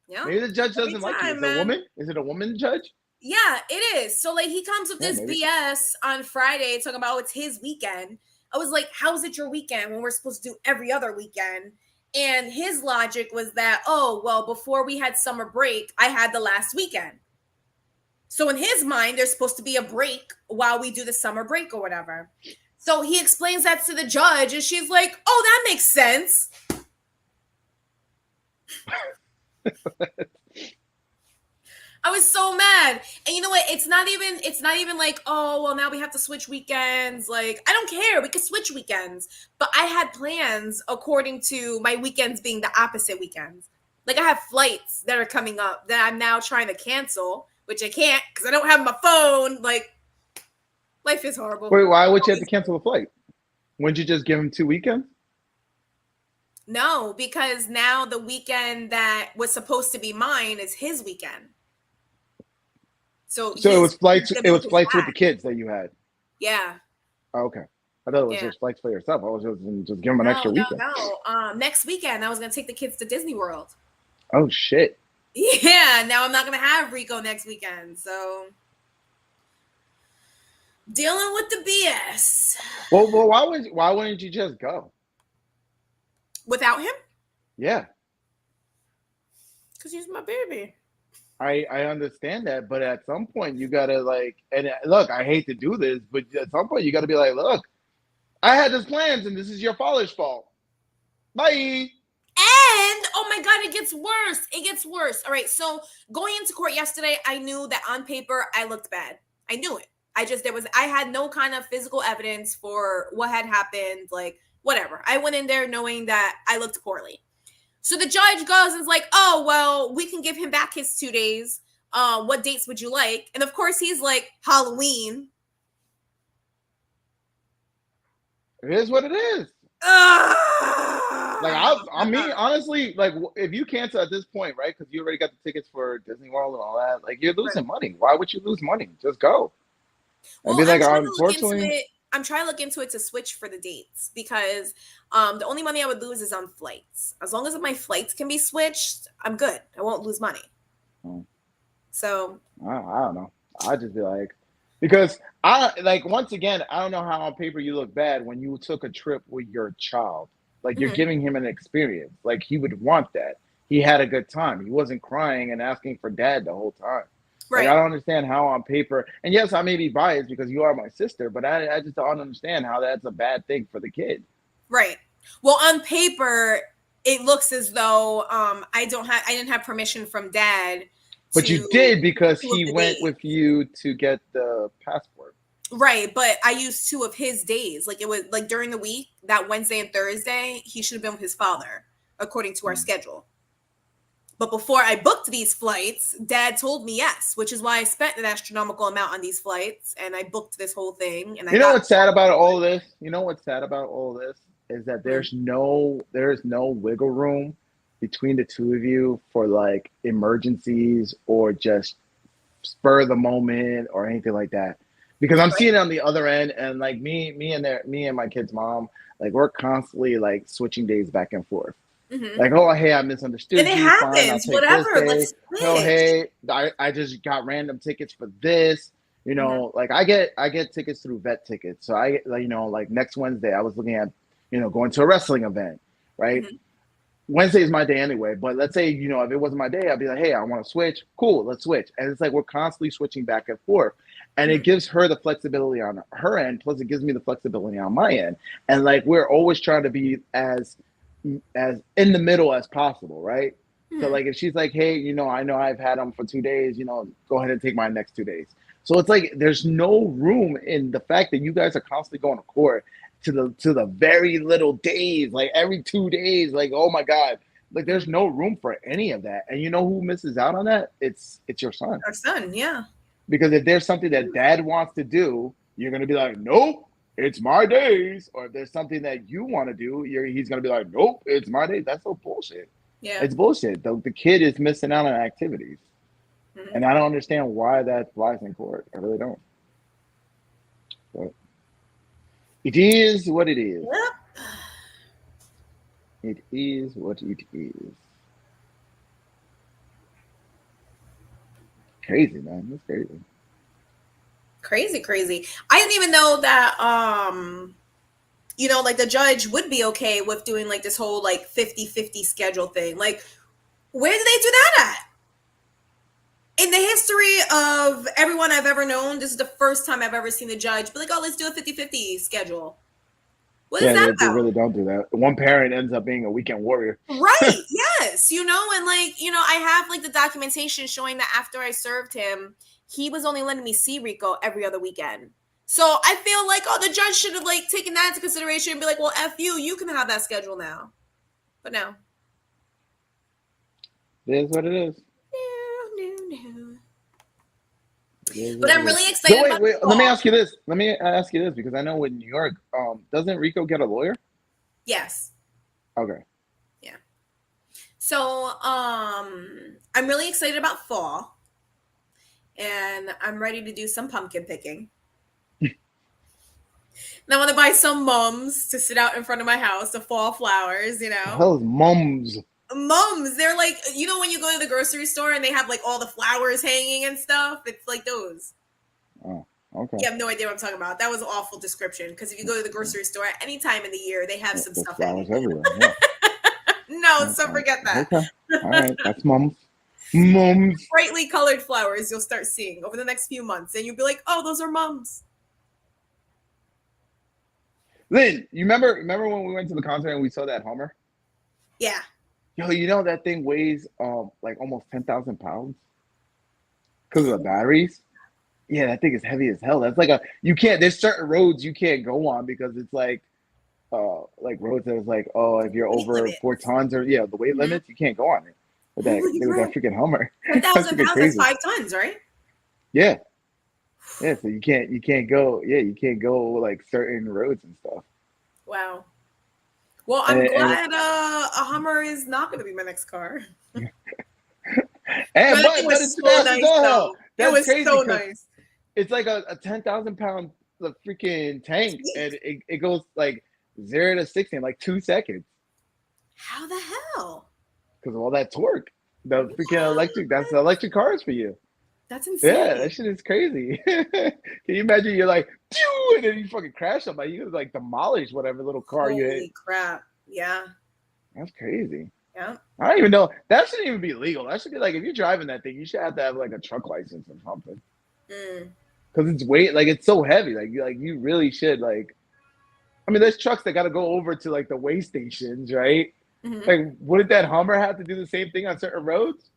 Yeah. Maybe the judge doesn't like you. Is it a woman? Is it a woman judge? Yeah, it is. So like he comes with this BS on Friday talking about it's his weekend. I was like, how is it your weekend when we're supposed to do every other weekend? And his logic was that, oh, well, before we had summer break, I had the last weekend. So in his mind, there's supposed to be a break while we do the summer break or whatever. So he explains that to the judge and she's like, oh, that makes sense. I was so mad. And you know what? It's not even like, oh, well, now we have to switch weekends. Like, I don't care. We could switch weekends. But I had plans according to my weekends being the opposite weekends. Like I have flights that are coming up that I'm now trying to cancel, which I can't because I don't have my phone. Like, life is horrible. Wait, why would you have to cancel a flight? Wouldn't you just give him 2 weekends? No, because now the weekend that was supposed to be mine is his weekend. So it was flights. It was flights with the kids that you had. Yeah. Oh, okay. I thought it was just flights for yourself. I was just give them an extra weekend. No. Next weekend, I was gonna take the kids to Disney World. Oh shit. Yeah. Now I'm not gonna have Rico next weekend, so dealing with the BS. Well, why wouldn't you just go without him? Yeah. Because he's my baby. I understand that, but at some point you gotta like, and look, I hate to do this, but at some point you gotta be like, look, I had this plans, and this is your father's fault. Bye. And oh my god, it gets worse. It gets worse. All right, so going into court yesterday, I knew that on paper I looked bad. I knew it. I had no kind of physical evidence for what had happened, like whatever. I went in there knowing that I looked poorly. So the judge goes and is like, "Oh, well, we can give him back his 2 days. What dates would you like?" And of course he's like, "Halloween." It is what it is. Like I mean, honestly, like if you cancel at this point, right? Because you already got the tickets for Disney World and all that, like you're Right. losing money. Why would you lose money? Just go. And Well, be I'm like, trying to look into unfortunately, it. I'm trying to look into it to switch for the dates because the only money I would lose is on flights. As long as my flights can be switched, I'm good. I won't lose money. oh, So I don't know. I just be like, because I like once again, I don't know how on paper you look bad when you took a trip with your child. Like you're mhm, giving him an experience. Like he would want that. He had a good time. He wasn't crying and asking for dad the whole time. Like I right, don't understand how on paper, and yes, I may be biased because you are my sister, but I just don't understand how that's a bad thing for the kid. right. Well, on paper, it looks as though I didn't have permission from dad But you to did because two of he the went days. with you to get the passport. Right, but I used 2 of his days. Like it was like during the week, that Wednesday and Thursday, he should have been with his father according to our Mm. schedule. But before I booked these flights, dad told me yes, which is why I spent an astronomical amount on these flights and I booked this whole thing and I You know got what's sad about all this? You know what's sad about all this is that hmm, there's no wiggle room between the two of you for like emergencies or just spur of the moment or anything like that. Because I'm right. seeing it on the other end, and like me and my kid's mom, like we're constantly like switching days back and forth. Hmm. Like, oh, hey, I And misunderstood it you. Fine, I'll happens, take this whatever. day. Let's Oh, switch. hey, I just got random tickets for this. You Hmm. know, like I get tickets through vet tickets. So I like like next Wednesday I was looking at going to a wrestling event, right? Hmm. Wednesday is my day anyway. But let's say if it wasn't my day, I'd be like, hey, I want to switch. Cool, let's switch. And it's like we're constantly switching back and forth, and it Hmm. gives her the flexibility on her end, plus it gives me the flexibility on my end. And like we're always trying to be as in the middle as possible, right? So Hmm. like if she's like, hey, I know I've had them for 2 days, go ahead and take my next 2 days. So it's like there's no room in the fact that you guys are constantly going to court to the very little days, like every 2 days, like oh my god, like Hmm. there's no room for any of that. And you know who misses out on that? It's your son. Our son, yeah. Because if there's something that dad wants to do, you're gonna be like, nope, it's my days. Or if there's something that you want to do, he's gonna be like, nope, it's my days. That's so bullshit. Yeah. It's bullshit. The kid is missing out on activities, Hmm. and I don't understand why that flies in court. I really don't. But it is what it is. Yep. It is what it is. Crazy, man. That's crazy. Crazy, crazy. I didn't even know that like the judge would be okay with doing like this whole like 50-50 schedule thing. Like, where did they do that at? In the history of everyone I've ever known, this is the first time I've ever seen the judge be like, oh, let's do a 50-50 schedule. What is Yeah, that they about? really don't do that. One parent ends up being a weekend warrior. Right. Yes. And like, I have like the documentation showing that after I served him, he was only letting me see Rico every other weekend. So I feel like, oh, the judge should have like taken that into consideration and be like, well, F you can have that schedule now. But no. It is what it is. No, no, no. It is But what I'm it is. really So excited wait, about the wait. Let me fall. ask you this. Let me ask you this because I know in New York, doesn't Rico get a lawyer? Yes. Okay. Yeah. So I'm really excited about fall. And I'm ready to do some pumpkin picking. And I want to buy some mums to sit out in front of my house, the fall flowers, The hell is mums? Mums, they're like, when you go to the grocery store and they have like all the flowers hanging and stuff, it's like those. Oh, okay. You have no idea what I'm talking about. That was an awful description because if you go to the grocery store at any time in the year, they have Yeah, some there's stuff hanging. flowers everywhere. Yeah. No, so forget that. Okay. All right. That's mums. Mums. Brightly colored flowers you'll start seeing over the next few months, and you'll be like, oh, those are mums. Lynn, you remember when we went to the concert and we saw that Hummer? Yeah. Yo, you know that thing weighs like almost 10,000 pounds because of the batteries. Yeah, that thing is heavy as hell. That's like a you can't. There's certain roads you can't go on because it's like roads that is like, oh, if you're Weight over limit. 4 tons or yeah, the weight Mhm. limits, you can't go on it Holy with that crap. freaking Hummer. That's 10,000 freaking pounds, that's crazy. 5 tons, right? Yeah, yeah. So you can't go. Yeah, you can't go like certain roads and stuff. Wow. Well, And I'm and glad a Hummer is not going to be my next car. and That thing but was it's so fast as nice, all though. hell. It That's was crazy so because nice. it's like a 10,000 pound freaking tank, Sweet. and it goes like 0 to 60 in like 2 seconds How the hell? because of all that torque. The freaking electric. That's the What? electric cars for you. That's Yeah, that insane. shit is crazy. Can you imagine you're like, pew, and then you fucking crash somebody, you like demolish whatever little car you hit. Holy crap. Yeah. That's crazy. Yeah. I don't even know. That shouldn't even be legal. That should be like if you're driving that thing, you should have to have like a truck license or something. Mm. Because it's weight like it's so heavy. Like you really should like I mean there's trucks that gotta go over to like the weigh stations, right? Hmm. Like wouldn't that Hummer have to do the same thing on certain roads?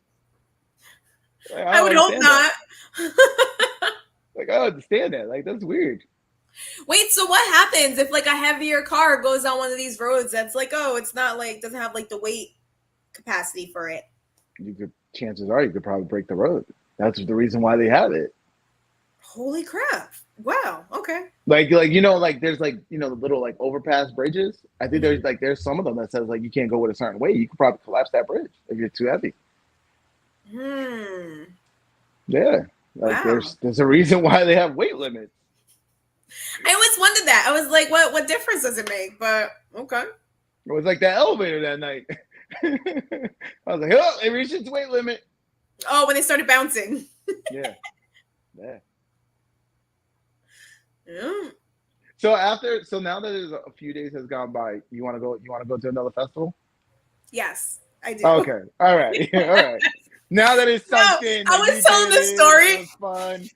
Like, I I don't would hope understand that. not. Like I don't understand that. Like that's weird. Wait, so what happens if like a heavier car goes on one of these roads that's like, oh, it's not like doesn't have like the weight capacity for it? You could chances are you could probably break the road. That's the reason why they have it. Holy crap. Wow. Okay. Like you know, like there's like you know the little like overpass bridges. I think Hmm. there's some of them that says like you can't go with a certain way. You could probably collapse that bridge if you're too heavy. Hmm. Yeah, like Wow. there's a reason why they have weight limits. I always wondered that. I was like, what difference does it make? But okay. It was like that elevator that night. I was like, oh, it reached its weight limit. Oh, when they started bouncing. Yeah, yeah. Mm. So now that there's a few days has gone by, you want to go? You want to go to another festival? Yes, I do. Okay, all right, all right. Now that it's No, sunk in I that was you telling did the it, story. it was fun.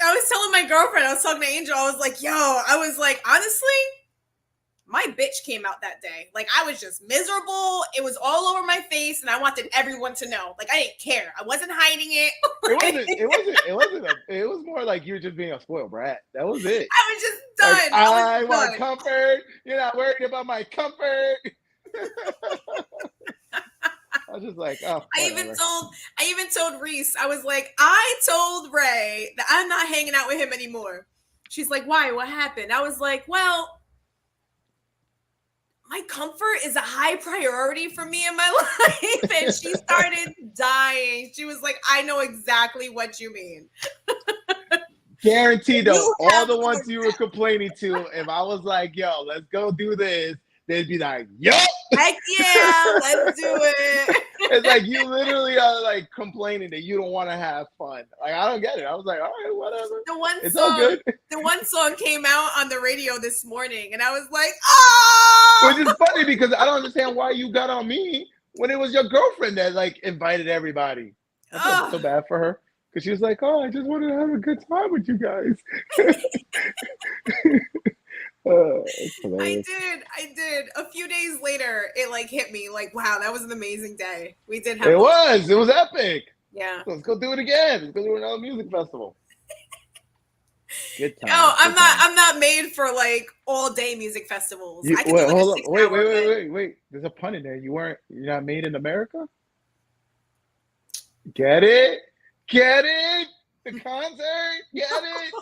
I was telling my girlfriend, I was talking to Angel, I was like, yo, I was like, honestly, my bitch came out that day. Like, I was just miserable. It was all over my face, and I wanted everyone to know. Like, I didn't care. I wasn't hiding it. It was more like you were just being a spoiled brat. That was it. I was just Like done. I I was want done. comfort. You're not worried about my comfort. I was just like, oh, whatever. I even told Reese, I was like, I told Ray that I'm not hanging out with him anymore. She's like, why? What happened? I was like, well, my comfort is a high priority for me in my life. And she started dying. She was like, I know exactly what you mean. Guaranteed though, You all have the ones you were complaining to, if I was like, yo, let's go do this, they'd be like, yo. Heck yeah, let's do it. It's like you literally are like complaining that you don't want to have fun. Like I don't get it. I was like, all right, whatever. It's all good. The one song came out on the radio this morning, and I was like, oh! Which is funny because I don't understand why you got on me when it was your girlfriend that like invited everybody. I felt so bad for her because she was like, oh, I just wanted to have a good time with you guys. I did. A few days later, it like hit me like, wow, that was an amazing day. We did have It was epic. Yeah. So let's go do it again. Let's go do another music festival. Good time. No, I'm not made for like all day music festivals. I can do like hold a on. 6 hour. Wait. There's a pun in there. You're not made in America? Get it? Get it? The concert? Get it?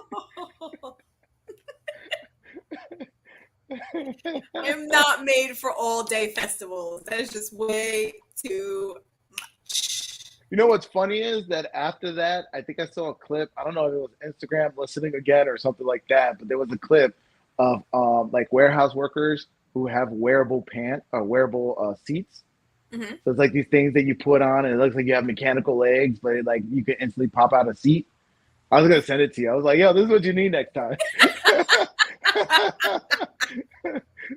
I'm not made for all day festivals. That is just way too much. You know what's funny is that after that, I think I saw a clip. I don't know if it was Instagram listening again or something like that, but there was a clip of like warehouse workers who have wearable seats. Mm-hmm. So it's like these things that you put on, and it looks like you have mechanical legs, but like you can instantly pop out a seat. I was gonna send it to you. I was like, "Yo, this is what you need next time."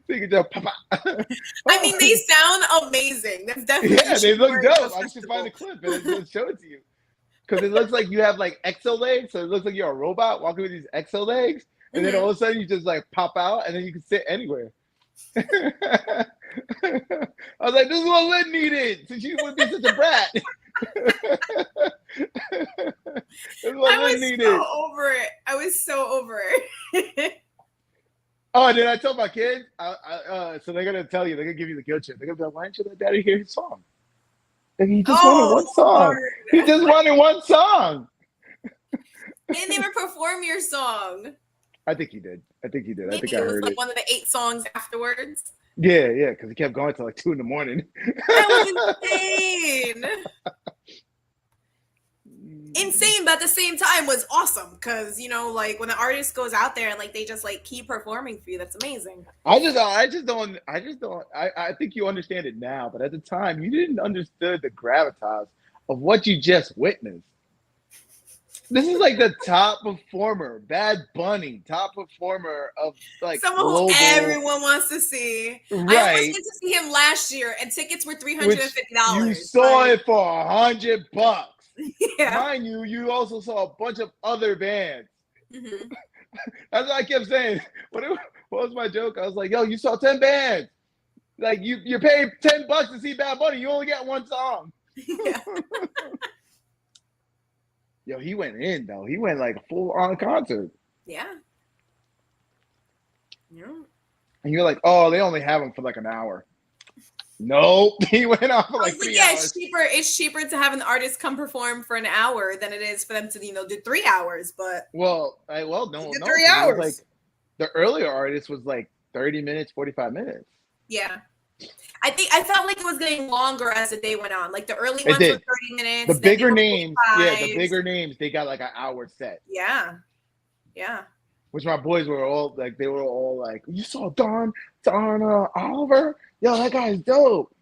So you can just pop out. I mean, they sound amazing. That's definitely They look dope. I just should find a clip and just show it to you because it looks like you have like exo legs, so it looks like you're a robot walking with these exo legs, and then all of a sudden you just like pop out, and then you can sit anywhere. I was like, this is what Lynn needed, so she wouldn't be such a brat. This is what I Lynn was so needed. over it. I was so over it. Oh, did I tell my kids? So they're gonna tell you. They're gonna give you the guilt trip. They're gonna be like, "Why didn't you let Daddy hear his song? Like, he just wanted one Oh, song. Lord. He just wanted one song." They never perform your song. I think he did. I think he did. I Maybe think I it was heard like it. one of the 8 songs afterwards. Yeah, because he kept going till like 2 a.m. That was insane. Insane, but at the same time was awesome because like when the artist goes out there and like they just like keep performing for you, that's amazing. I just don't. I think you understand it now, but at the time you didn't understand the gravitas of what you just witnessed. This is like the top performer, Bad Bunny, top performer of like Someone who global, everyone wants to see. I almost right? went to see him last year, and tickets were Which you $350. saw Like, it for $100. yeah. Mind you, you also saw a bunch of other bands. Mm-hmm. That's what I kept saying. What was my joke? I was like, "Yo, you saw 10 bands. Like you're paying $10 to see Bad Bunny. You only get one song." Yeah. Yo, he went in though. He went like a full on concert. Yeah. Yeah. And you're like, "Oh, they only have him for like an hour." Nope, he went on for I like was like, 3 yeah, hours. it's cheaper to have an artist come perform for an hour than it is for them to, do 3 hours. But No, did no, 3 'cause it was hours. like the earlier artist was like 30 minutes, 45 minutes. Yeah. I felt like it was getting longer as the day went on. Like the early It ones were did. 30 minutes. The then they bigger were names, yeah, the 45s. bigger names, they got like an hour set. Yeah. Yeah. Which my boys were all like, they were all like, "You saw Don Oliver? Yo, that guy's dope."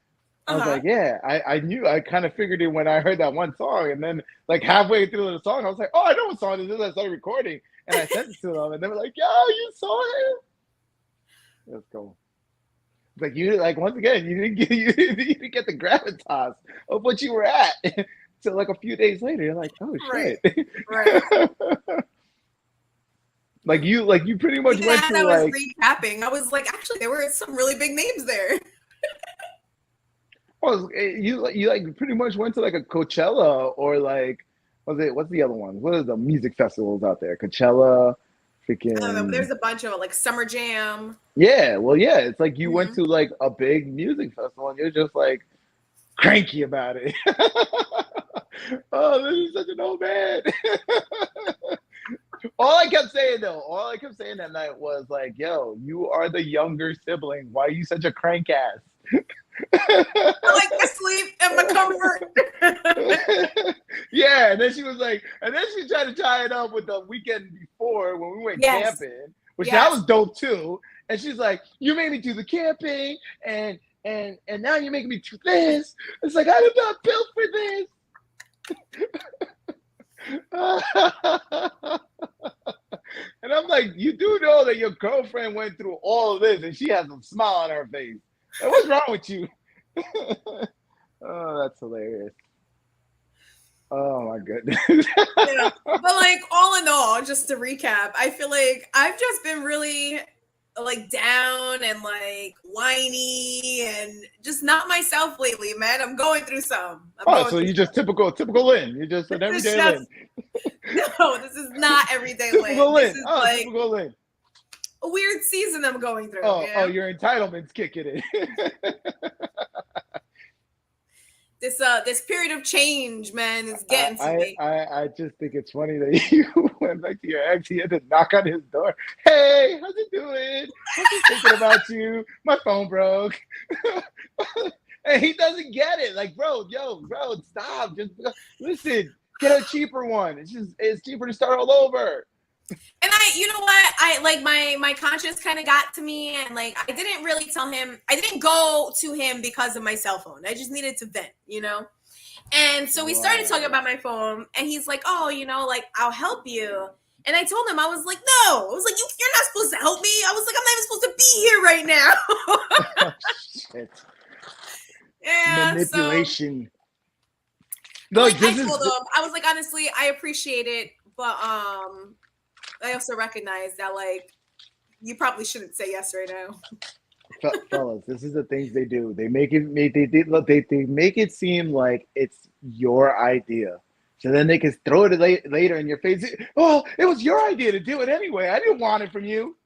I was Uh-huh. like, "Yeah, I knew, I kind of figured it when I heard that one song." And then like halfway through the song, I was like, "Oh, I know what song this is." I started recording and I sent it to them, and they were like, "Yo, you saw him?" Let's go. Like you, like once again, you didn't get the gravitas of what you were at. So like a few days later, you're like, "Oh Right. shit!" Right. like you pretty much Even went as to I was like, recapping, I was like, actually, there were some really big names there. oh, you like pretty much went to like a Coachella or like, what's the other one? What are the music festivals out there? Coachella, I don't know, but freaking there's a bunch of it, like Summer Jam. yeah. Well, yeah, it's like you went Mhm. to like a big music festival and you're just like cranky about it. Oh, this is such an old man. All I kept saying that night was like, "Yo, you are the younger sibling. Why are you such a crank ass?" I like my sleep and my comfort. Yeah, and then she was like, and then she tried to tie it up with the weekend before when we went Yes. camping, which that Yes. was dope too. And she's like, "You made me do the camping, and now you're making me do this." It's like, I'm not built for this. And I'm like, you do know that your girlfriend went through all of this and she has a smile on her face. Like, what's wrong with you? Oh, that's hilarious. Oh my goodness. Yeah. But like all in all, just to recap, I feel like I've just been really like down and like whiny and just not myself lately, man. I'm going through some. Oh, so you just typical Lynn. You're just an This is everyday Lynn. no, this is not everyday Typical Lynn. This Lynn. is Oh, like typical Lynn. a weird season I'm going through. Oh, your entitlements kicking in. This period of change, man, is getting to me. I just think it's funny that you went back to your ex. He had to knock on his door. "Hey, how's it doing? I'm just thinking about you. My phone broke." And he doesn't get it. Like, bro, stop. Just listen. Get a cheaper one. It's cheaper to start all over. And you know what? I like my conscience kind of got to me, and like I didn't really tell him. I didn't go to him because of my cell phone. I just needed to vent, And so we started talking about my phone, and he's like, "Oh, like I'll help you." And I told him, I was like, "No." I was like, "You're not supposed to help me." I was like, "I'm not even supposed to be here right now." Oh, shit. Yeah. Manipulation. So, like, I told him, I was like, honestly, I appreciate it, but I also recognize that like you probably shouldn't say yes right now. Fellas, this is the things they do. They make it they make it seem like it's your idea. So then they can throw it later in your face. Oh, it was your idea to do it anyway. I didn't want it from you.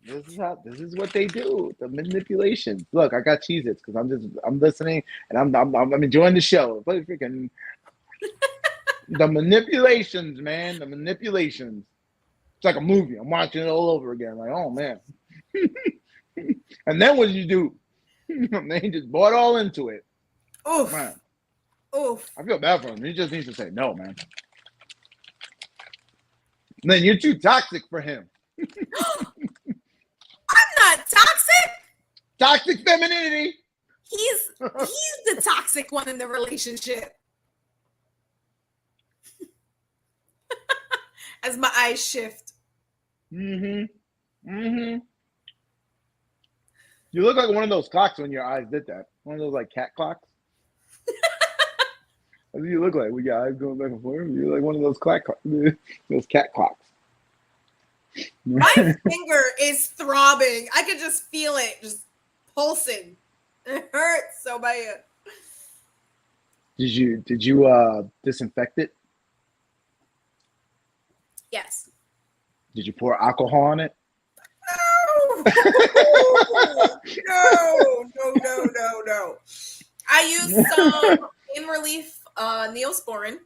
This is what they do. The manipulation. Look, I got Cheez-Its because I'm listening and I'm enjoying the show. But freaking the manipulations, man. The manipulations. It's like a movie. I'm watching it all over again. Like, oh man. And then what did you do? They just bought all into it. Oof. Man. Oof. I feel bad for him. He just needs to say no, man. And then you're too toxic for him. I'm not toxic. Toxic femininity. He's the toxic one in the relationship. As my eyes shift. You look like one of those clocks when your eyes did that. One of those like cat clocks. That's what you look like. We got eyes going back and forth. You're like one of those those cat clocks. My finger is throbbing. I could just feel it just pulsing. It hurts so bad. Did you disinfect it? Yes. Did you pour alcohol on it? No. I used some pain relief Neosporin.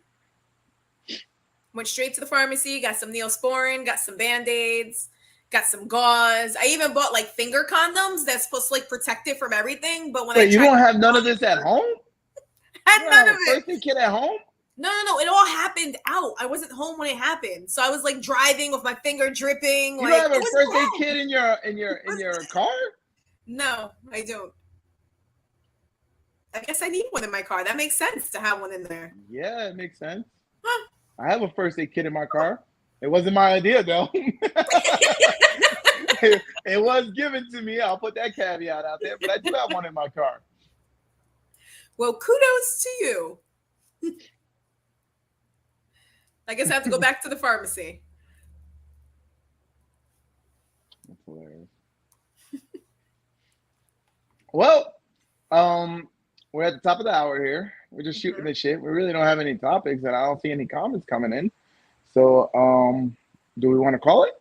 Went straight to the pharmacy, got some Neosporin, got some Band-Aids, got some gauze. I even bought like finger condoms that's supposed to like protect it from everything. But when you don't have none of this at home? I had none of it. First aid kit at home? No. It all happened out. I wasn't home when it happened, so I was like driving with my finger dripping. You don't have a first aid kit in your car? No, I don't. I guess I need one in my car. That makes sense to have one in there. Yeah, it makes sense. Huh. I have a first aid kit in my car. It wasn't my idea though. It was given to me. I'll put that caveat out there, but I do have one in my car. Well, kudos to you. I guess I have to go back to the pharmacy. That's hilarious. Well, we're at the top of the hour here. We're just shooting the shit. We really don't have any topics, and I don't see any comments coming in. So, do we want to call it?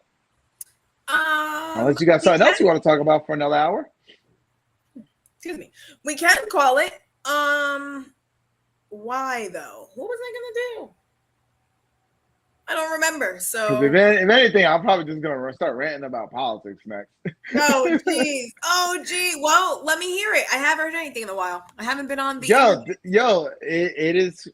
Unless you got something else you want to talk about for another hour. Excuse me. We can call it. Why though? What was I gonna do? I don't remember. So if anything, I'm probably just gonna start ranting about politics next. Oh geez. Oh gee. Well, let me hear it. I haven't heard anything in a while. I haven't been on the it is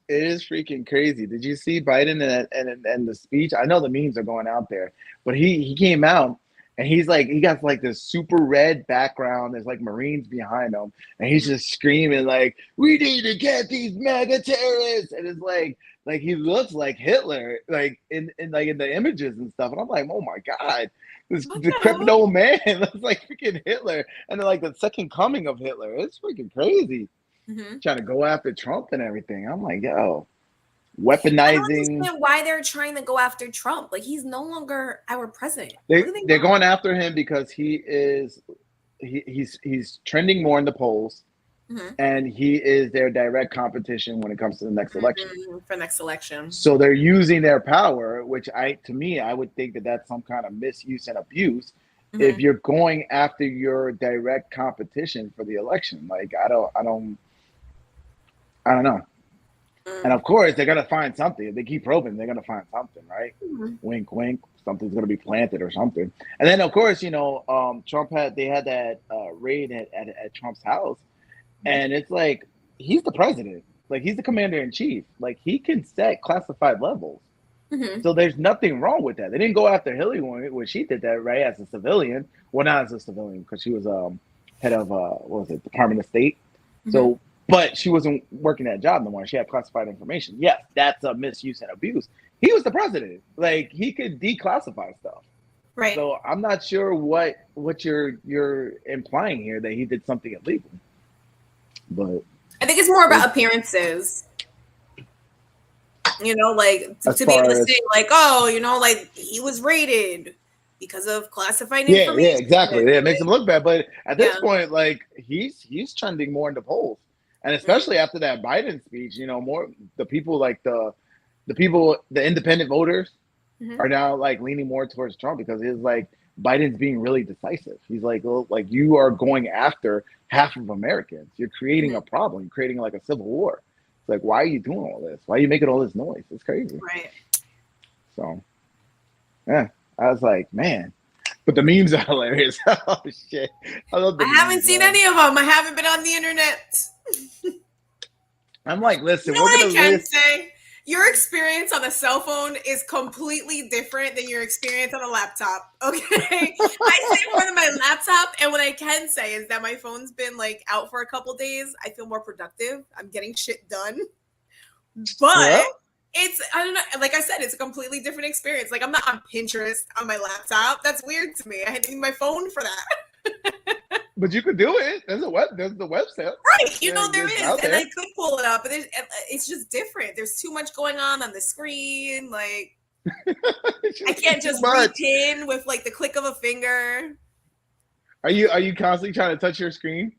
freaking crazy. Did you see Biden and the speech? I know the memes are going out there, but he came out and he got like this super red background. There's like Marines behind him, and he's just screaming like, "We need to get these mega terrorists!" And it's like he looks like Hitler, like in the images and stuff. And I'm like, oh my god, this decrepit old man looks like freaking Hitler, and then like the second coming of Hitler. It's freaking crazy. Trying to go after Trump and everything. I'm like, yo, weaponizing. I don't understand why they're trying to go after Trump. Like, he's no longer our president. They're going after him because he's trending more in the polls. And he is their direct competition when it comes to the next election. For next election. So they're using their power, which I would think that that's some kind of misuse and abuse. If you're going after your direct competition for the election, like I don't know. And of course they're gonna find something. If they keep probing, they're gonna find something, right? Wink, wink. Something's gonna be planted or something. And then of course, Trump had that raid at Trump's house. And it's like, he's the president. Like, he's the commander in chief. Like, he can set classified levels. So there's nothing wrong with that. They didn't go after Hillary when she did that, right, as a civilian. Well, not as a civilian, because she was head of, Department of State. So, but she wasn't working that job no more. She had classified information. Yes, that's a misuse and abuse. He was the president. Like, he could declassify stuff. Right. So I'm not sure what you're implying here, that he did something illegal. But I think it's more about appearances. Like As to be able to far as say like, oh, like he was raided because of classified yeah, information. exactly. Yeah, it makes him Like, look bad. But at this yeah, point, like he's trending more into polls, and right. especially after that Biden speech, more the people like the independent voters Hmm. are now like leaning more towards Trump because he's like Biden's being really decisive. He's like, well, like you are going after half of Americans. You're creating Hmm. a problem. You're creating like a civil war. It's like, why are you doing all this? Why are you making all this noise? It's crazy. Right. So yeah, I was like, man. But the memes are hilarious. Oh shit, I love I the haven't memes, seen man. any of them. I haven't been on the internet. I'm like, You listen, know we're what I gonna can list. say? Your experience on a cell phone is completely different than your experience on a laptop. Okay. I sit in front of my laptop, and what I can say is that my phone's been like out for a couple days. I feel more productive. I'm getting shit done. But Well, I don't know, like I said, it's a completely different experience. Like I'm not on Pinterest on my laptop. That's weird to me. I had to use my phone for that. but you could do it. There's the website. Right. There It's is. out And I there. could pull it up, but it's just different. There's too much going on the screen. Like, I can't Too just much. repin with like the click of a finger. Are you constantly trying to touch your screen?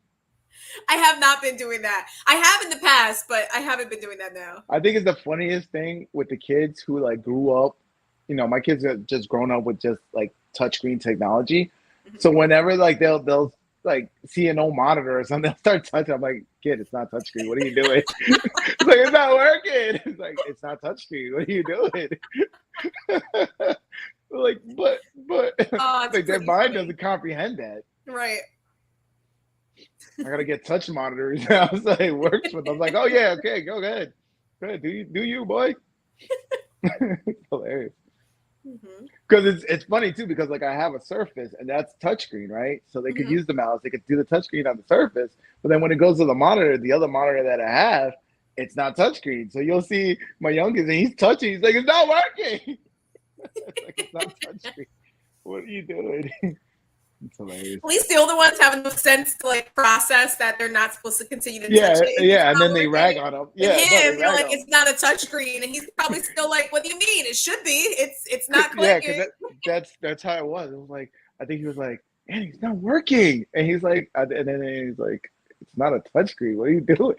I have not been doing that. I have in the past, but I haven't been doing that now. I think it's the funniest thing with the kids who like grew up. My kids are just grown up with just like touchscreen technology. Mhm. So whenever like they'll like see an old monitor or something, they'll start touching. I'm like, kid, it's not touchscreen. What are you doing? It's like it's not working. It's like it's not touchscreen. What are you doing? Like, but Oh, it's like their pretty mind funny. doesn't comprehend that. Right. I gotta get touch monitors now. So it works with them. I'm like, oh yeah, okay, go ahead. Go ahead, do you, boy? It's hilarious. Hmm. Because it's funny too, because like I have a Surface and that's touchscreen, right? So they could Hmm. use the mouse, they could do the touchscreen on the Surface, but then when it goes to the monitor, the other monitor that I have, it's not touchscreen. So you'll see my youngest and he's touching, he's like, it's not working. It's like it's not touchscreen. What are you doing? It's hilarious. At least the older ones have enough sense to like process that they're not supposed to continue to touch Yeah, it if it's yeah, and not then they rag working. on him. With Yeah, no, they him, you're rag like, on him. it's not a touch screen, and he's probably still like, "What do you mean? It should be. It's not Yeah, because clicking." that's how it was. It was like I think he was like, "Man, he's not working," and he's like, and then he's like, "It's not a touchscreen. What are you doing?"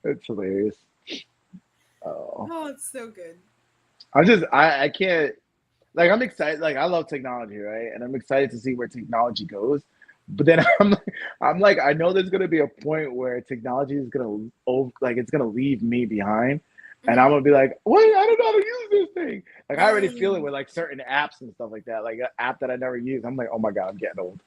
It's hilarious. Oh, Oh, it's so good. I can't like I'm excited. Like I love technology, right? And I'm excited to see where technology goes. But then I'm like I know there's gonna be a point where technology is gonna like it's gonna leave me behind, and I'm Hmm. gonna be like, wait, I don't know how to use this thing. Like I already feel it Mm. with like certain apps and stuff like that. Like an app that I never use. I'm like, oh my god, I'm getting old.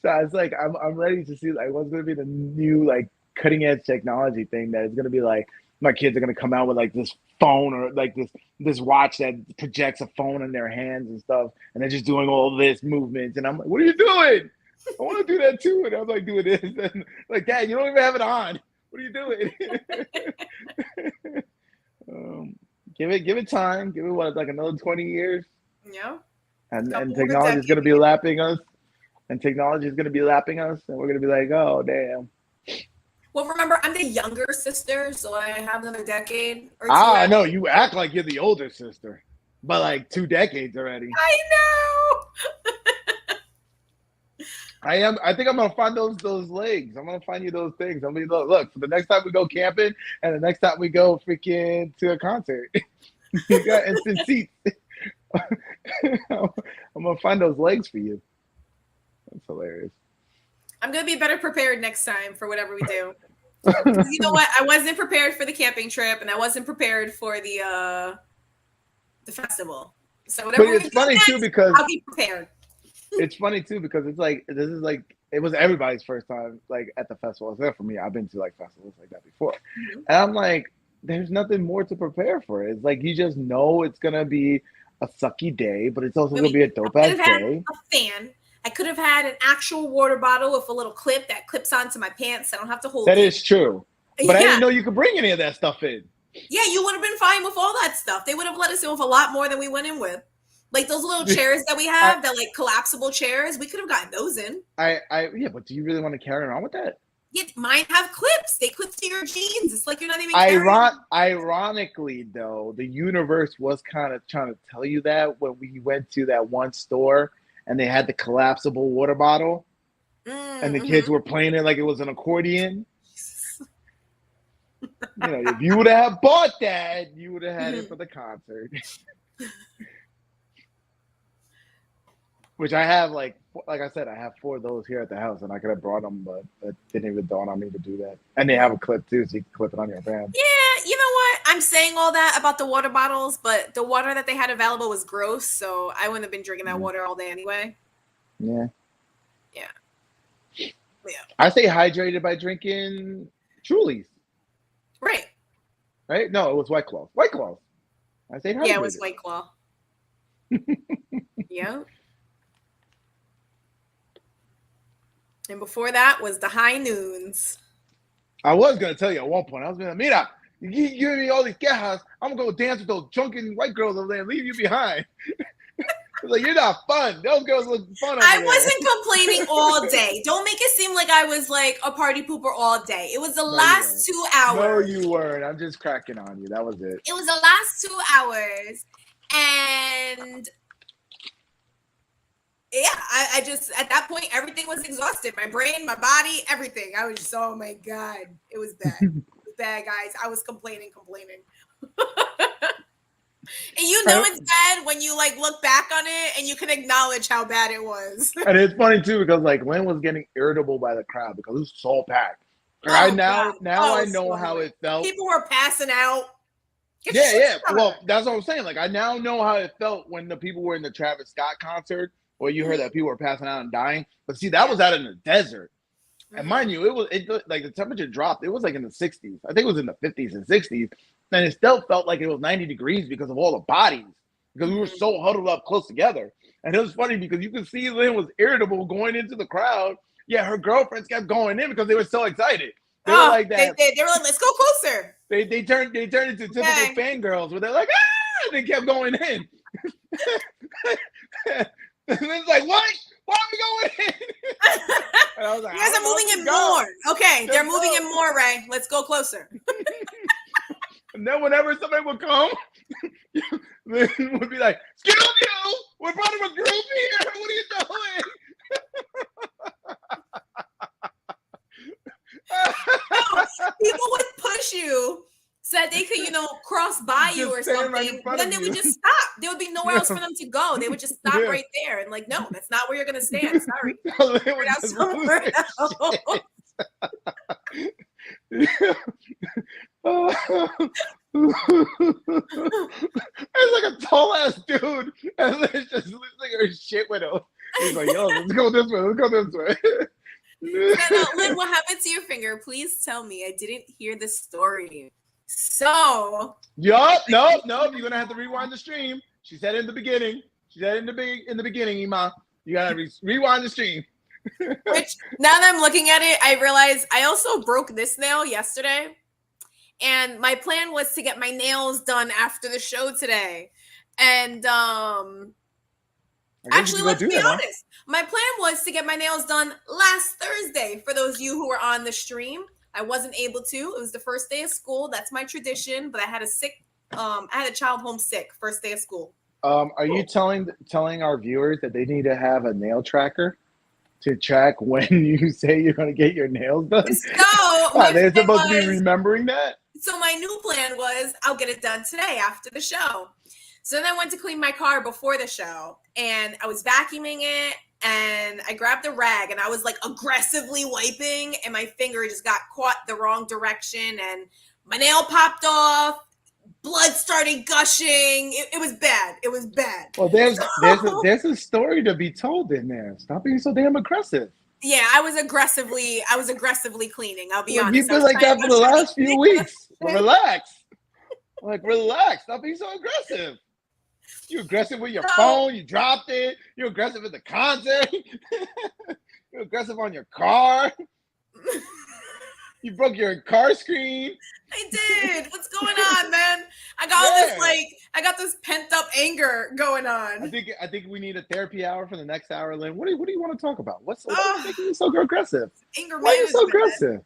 So it's like I'm ready to see like what's gonna be the new like cutting edge technology thing that is gonna be like my kids are gonna come out with like this phone or like this watch that projects a phone in their hands and stuff, and they're just doing all this movements, and I'm like, what are you doing? I want to do that too, and I'm like doing this, and like, Dad, you don't even have it on. What are you doing? um, give it time. Give it what like another 20 years, Yeah, and couple more technology is gonna be decades. lapping us, and technology is gonna be lapping us, and we're gonna be like, oh damn. Well, remember, I'm the younger sister, so I have another decade or two Ah, after no, you you. act like you're the older sister, by like 2 decades already. I know. I am. I think I'm gonna find those legs. I'm gonna find you those things. I mean, look. For the next time we go camping, and the next time we go freaking to a concert, you got instant seats. I'm gonna find those legs for you. That's hilarious. I'm gonna be better prepared next time for whatever we do. Because you know what? I wasn't prepared for the camping trip, and I wasn't prepared for the festival. So But whatever we it's do funny too next, because I'll be prepared. it's like this is like it was everybody's first time like at the festival. Except for me, I've been to like festivals like that before, Mhm. and I'm like, there's nothing more to prepare for. It's like you just know it's gonna be a sucky day, but it's also I gonna mean, be a dope I ass could have had day. a fan. I could have had an actual water bottle with a little clip that clips onto my pants. I don't have to hold That it. is true, but I Yeah, didn't know you could bring any of that stuff in. yeah, you would have been fine with all that stuff. They would have let us in with a lot more than we went in with. Like those little chairs that we I, have, that like collapsible chairs. We could have gotten those in. yeah, but do you really want to carry around with that? Yeah, mine have clips. They clip to your jeans. It's like you're not even carrying. Ironically, though, the universe was kind of trying to tell you that when we went to that one store and they had the collapsible water bottle and the kids were playing it like it was an accordion. You know, if you would have bought that, you would have had it for the concert. Which I have, like I said, I have 4 of those here at the house, and I could have brought them, but it didn't even dawn on me to do that. And they have a clip too, so you can clip it on your pants. Yeah, you know what? I'm saying all that about the water bottles, but the water that they had available was gross, so I wouldn't have been drinking that water all day anyway. Yeah. Yeah. I stay hydrated by drinking Trulies. Right. Right? No, it was White Claw. White Claw. I stayed hydrated. Yeah, it was White Claw. Yeah. And before that was the High Noons. I was going to tell you at one point, I was going to, Mira, you give me all these quejas, I'm going to go dance with those drunken white girls over there and leave you behind. Like, you're not fun. Those girls look fun over I there. wasn't complaining all day. Don't make it seem like I was like a party pooper all day. It was the last 2 hours. No, you weren't. I'm just cracking on you. That was it. It was the last 2 hours. And yeah, I just, at that point, everything was exhausted. My brain, my body, everything. I was just, oh my God. It was bad. It was bad, guys. I was complaining. And you know it's bad when you like look back on it and you can acknowledge how bad it was. And it's funny too because like Lynn was getting irritable by the crowd because it was so packed. I know how it felt. People were passing out. Yeah. Well, that's what I'm saying. Like I now know how it felt when the people were in the Travis Scott concert, where you heard that people were passing out and dying. But see, that was out in the desert, and mind you, it like the temperature dropped. It was like in the 60s. I think it was in the 50s and 60s. And it still felt like it was 90 degrees because of all the bodies, because we were so huddled up close together. And it was funny because you could see Lynn was irritable going into the crowd. Yeah, her girlfriends kept going in because they were so excited. They were like that. They were like, let's go closer. They turned into typical fangirls where they're like, ah, and they kept going in. And it's like, what? Why are we going in? And I was like, you guys are moving in more. Okay, they're moving in more, Ray. Let's go closer. And then whenever somebody would come, Lynn would be like, excuse you, we're part of a group here. What are you doing? No, people would push you so that they could, cross by you or something. But then they would just stop. There would be nowhere else for them to go. They would just stop right there. And like, no, that's not where you're going to stand. Sorry. It's like a tall ass dude, and it's just losing her shit with him. He's like, "Yo, let's go this way. Let's go this way." Lynn, what happened to your finger? Please tell me. I didn't hear the story. So. Nope. You're gonna have to rewind the stream. She said it in the beginning. In the beginning, Ima. You gotta rewind the stream. Which now that I'm looking at it, I realize I also broke this nail yesterday. And my plan was to get my nails done after the show today. And actually, let's be honest. My plan was to get my nails done last Thursday. For those of you who were on the stream, I wasn't able to. It was the first day of school. That's my tradition. But I had a child home sick first day of school. Are you telling our viewers that they need to have a nail tracker to track when you say you're going to get your nails done? So they're supposed to be remembering that? So my new plan was I'll get it done today after the show. So then I went to clean my car before the show, and I was vacuuming it, and I grabbed a rag, and I was like aggressively wiping, and my finger just got caught the wrong direction, and my nail popped off. Blood started gushing. It was bad. It was bad. Well, there's a story to be told in there. Stop being so damn aggressive. Yeah, I was aggressively cleaning. I'll be honest. You've been like that for the last few weeks. Relax. Relax. Stop being so aggressive. You're aggressive with your phone. You dropped it. You're aggressive at the concert. You're aggressive on your car. You broke your car screen. I did. What's going on, man? I got all this I got this pent up anger going on. I think we need a therapy hour for the next hour, Lynn. What do you want to talk about? What's Oh, making you so aggressive? anger Why are you so management, man. aggressive?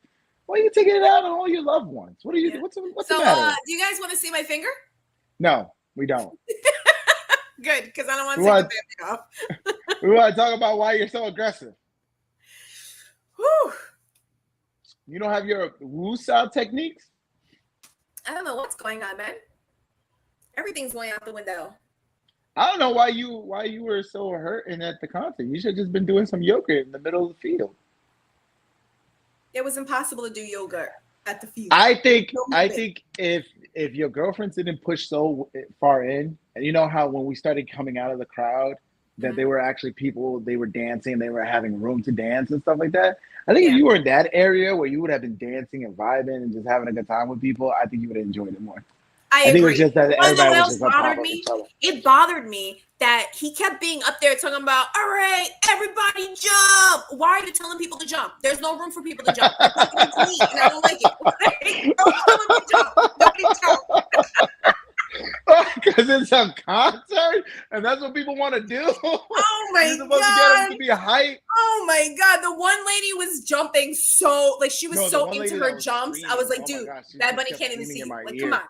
Why are you taking it out on all your loved ones? What are you? Yeah. What's the So, matter? do you guys want to see my finger? No, we don't. Good, because I don't want We to take want, the bandage off. we want to talk about why you're so aggressive. Whew. You don't have your woo-saw techniques? I don't know what's going on, man. Everything's going out the window. I don't know why you were so hurting at the concert. You should have just been doing some yoga in the middle of the field. It was impossible to do yoga at the field. I think if your girlfriends didn't push so far in, and you know how when we started coming out of the crowd, that they were actually people, they were dancing, they were having room to dance and stuff like that. I think if you were in that area where you would have been dancing and vibing and just having a good time with people, I think you would have enjoyed it more. I think agree. it was just that everybody was just on top bothered of me? each other. It bothered me that he kept being up there talking about, all right, everybody jump. Why are you telling people to jump? There's no room for people to jump. There's nothing to eat, and I don't like it. Don't tell them to jump. Nobody jump. Because it's a concert, and that's what people want to do. Oh my You're supposed God. to get them to be hype. Oh my God. The one lady was jumping so, like, she was so into her jumps. Screaming. I was like, oh dude, gosh, Bad Bunny can't even see you. Like, come on.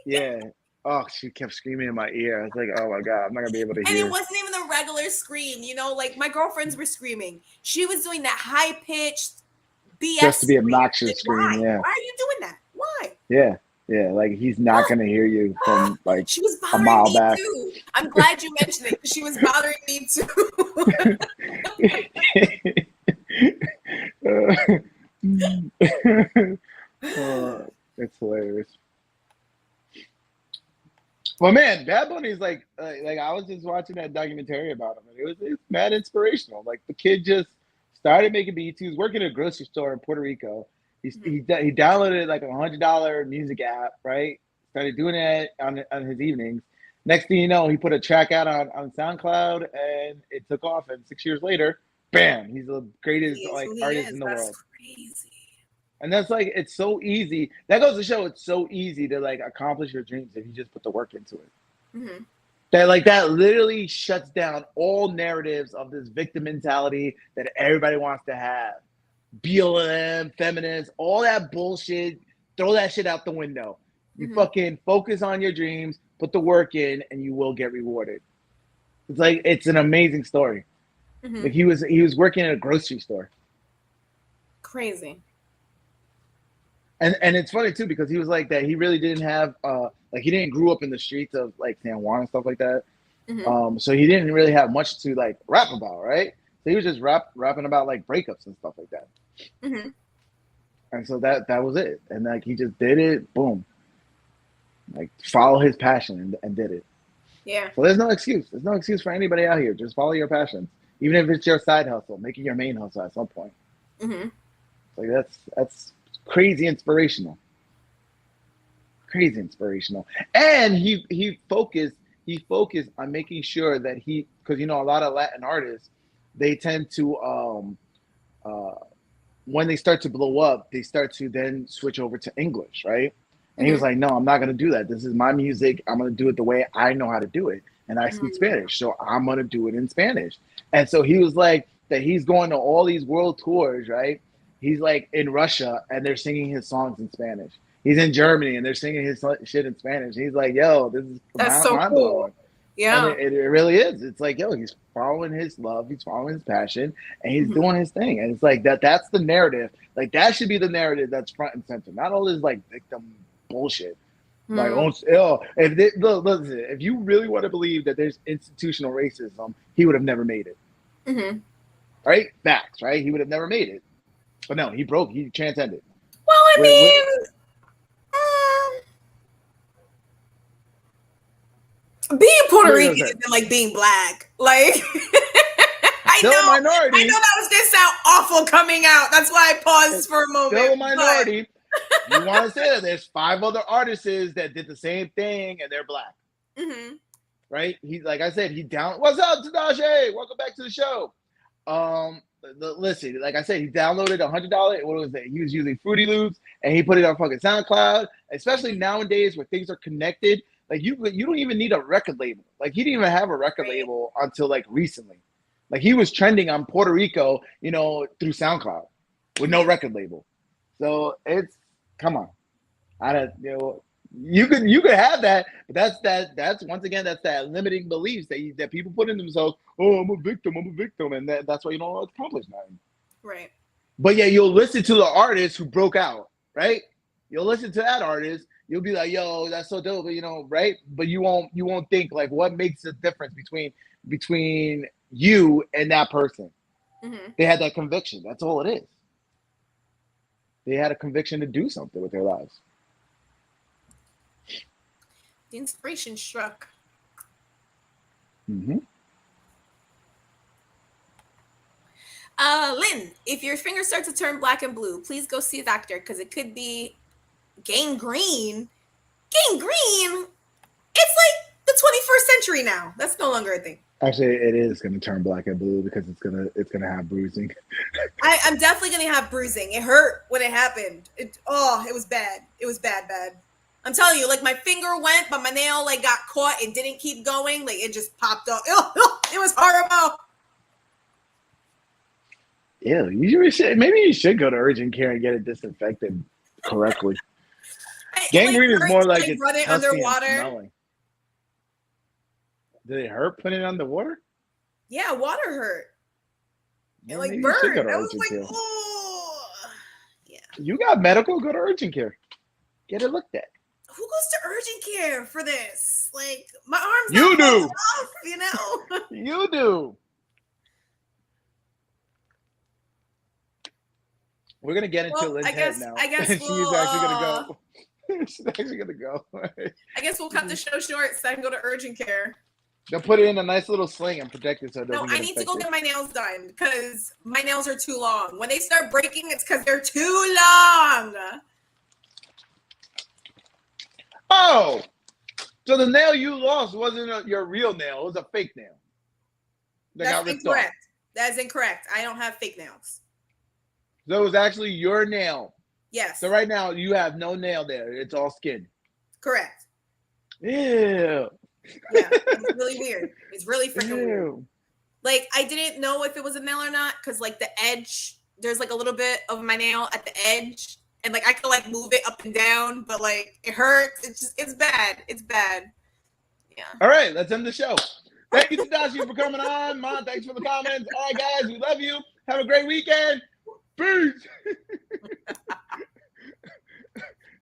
Yeah. Oh, she kept screaming in my ear. I was like, oh my God, I'm not gonna be able to hear. And it wasn't even a regular scream, you know, like my girlfriends were screaming. She was doing that high pitched BS. Just to be obnoxious scream. Why? Yeah. Why are you doing that? Why? Yeah. Yeah. Like he's not gonna hear you from like she was a mile back. Too. I'm glad you mentioned it because she was bothering me too. It's hilarious. Well, man, Bad Bunny is like I was just watching that documentary about him, and it was mad inspirational. Like the kid just started making beats. He was working at a grocery store in Puerto Rico. He downloaded like $100 music app, right? Started doing it on his evenings. Next thing you know, he put a track out on SoundCloud, and it took off. And 6 years later, bam, he's the greatest artist in the world. Crazy. And that's like, it's so easy. That goes to show it's so easy to like accomplish your dreams if you just put the work into it. Mm-hmm. That literally shuts down all narratives of this victim mentality that everybody wants to have. BLM, feminists, all that bullshit. Throw that shit out the window. You fucking focus on your dreams, put the work in, and you will get rewarded. It's like, it's an amazing story. Mm-hmm. Like he was working at a grocery store. Crazy. And it's funny too because he was like that. He really didn't have like he didn't grow up in the streets of like San Juan and stuff like that. Mm-hmm. So he didn't really have much to like rap about, right? So he was just rapping about like breakups and stuff like that. Mm-hmm. And so that was it. And like he just did it, boom. Like follow his passion and did it. Yeah. So there's no excuse. There's no excuse for anybody out here. Just follow your passions, even if it's your side hustle. Make it your main hustle at some point. Mm-hmm. Like that's crazy inspirational. Crazy inspirational. And he focused on making sure that because you know a lot of Latin artists, they tend to when they start to blow up, they start to then switch over to English, right? And he was like, no, I'm not gonna do that. This is my music. I'm gonna do it the way I know how to do it. And I speak Spanish, so I'm gonna do it in Spanish. And so he was like that he's going to all these world tours, right? He's like in Russia and they're singing his songs in Spanish. He's in Germany and they're singing his shit in Spanish. He's like, yo, this is mind blowing. Yeah. And it really is. It's like, yo, he's following his love, he's following his passion, and he's doing his thing. And it's like that's the narrative. Like that should be the narrative that's front and center. Not all this like victim bullshit. Like, if you really want to believe that there's institutional racism, he would have never made it. Mm-hmm. Right? Facts, right? He would have never made it. But no, he transcended. Well, I mean, being Puerto Rican isn't like being black. Like, I know that was gonna sound awful coming out. That's why I paused for a moment. Still a minority. You want to say that there's 5 other artists that did the same thing and they're black. Mm-hmm. Right? He, like I said, what's up, Tadashi? Welcome back to the show. Listen, like I said, he downloaded $100. What was it? He was using Fruity Loops, and he put it on fucking SoundCloud. Especially nowadays, where things are connected, like you don't even need a record label. Like he didn't even have a record Right. label until like recently. Like he was trending on Puerto Rico, through SoundCloud with no record label. So it's come on, I don't you could have that, but that's once again that's that limiting beliefs that people put in themselves. Oh, I'm a victim, and that's why you don't accomplish nothing. Right. But yeah, you'll listen to the artist who broke out, right? You'll listen to that artist. You'll be like, "Yo, that's so dope," right? But you won't think like what makes the difference between you and that person. Mm-hmm. They had that conviction. That's all it is. They had a conviction to do something with their lives. The inspiration struck. Mm-hmm. Lynn, if your fingers start to turn black and blue, please go see a doctor because it could be gangrene. Gangrene? It's like the 21st century now. That's no longer a thing. Actually, it is going to turn black and blue because it's gonna have bruising. I'm definitely going to have bruising. It hurt when it happened. It was bad. It was bad. I'm telling you, like my finger went, but my nail like got caught and didn't keep going. Like it just popped up. It was horrible. Yeah, maybe you should go to urgent care and get it disinfected correctly. Gangrene is more like it's run it musty underwater. and smelling. Did it hurt putting it underwater? Yeah, water hurt. It like maybe you should burned. go to I was urgent like, care. oh, yeah. You got medical? Go to urgent care. Get it looked at. Who goes to urgent care for this? Like my arms. You do. Off, you know. You do. We're gonna get into Lynn's head now. I guess She's we'll, actually gonna go. She's actually gonna go. I guess we'll cut the show short so I can go to urgent care. They'll put it in a nice little sling and protect it so it doesn't No, I need to go get my nails done because my nails are too long. When they start breaking, it's because they're too long. Oh, so the nail you lost wasn't your real nail; it was a fake nail. That's incorrect. That is incorrect. I don't have fake nails. So it was actually your nail. Yes. So right now you have no nail there; it's all skin. Correct. Ew. Yeah, it's really weird. It's really freaking weird. Ew. Like I didn't know if it was a nail or not because like the edge, there's like a little bit of my nail at the edge, and like I could like move it up and down, but like it hurts. It's bad. It's bad. Yeah. All right, let's end the show. Thank you, Tadashi, for coming on. Mon, thanks for the comments. All right, guys, we love you. Have a great weekend. Peace.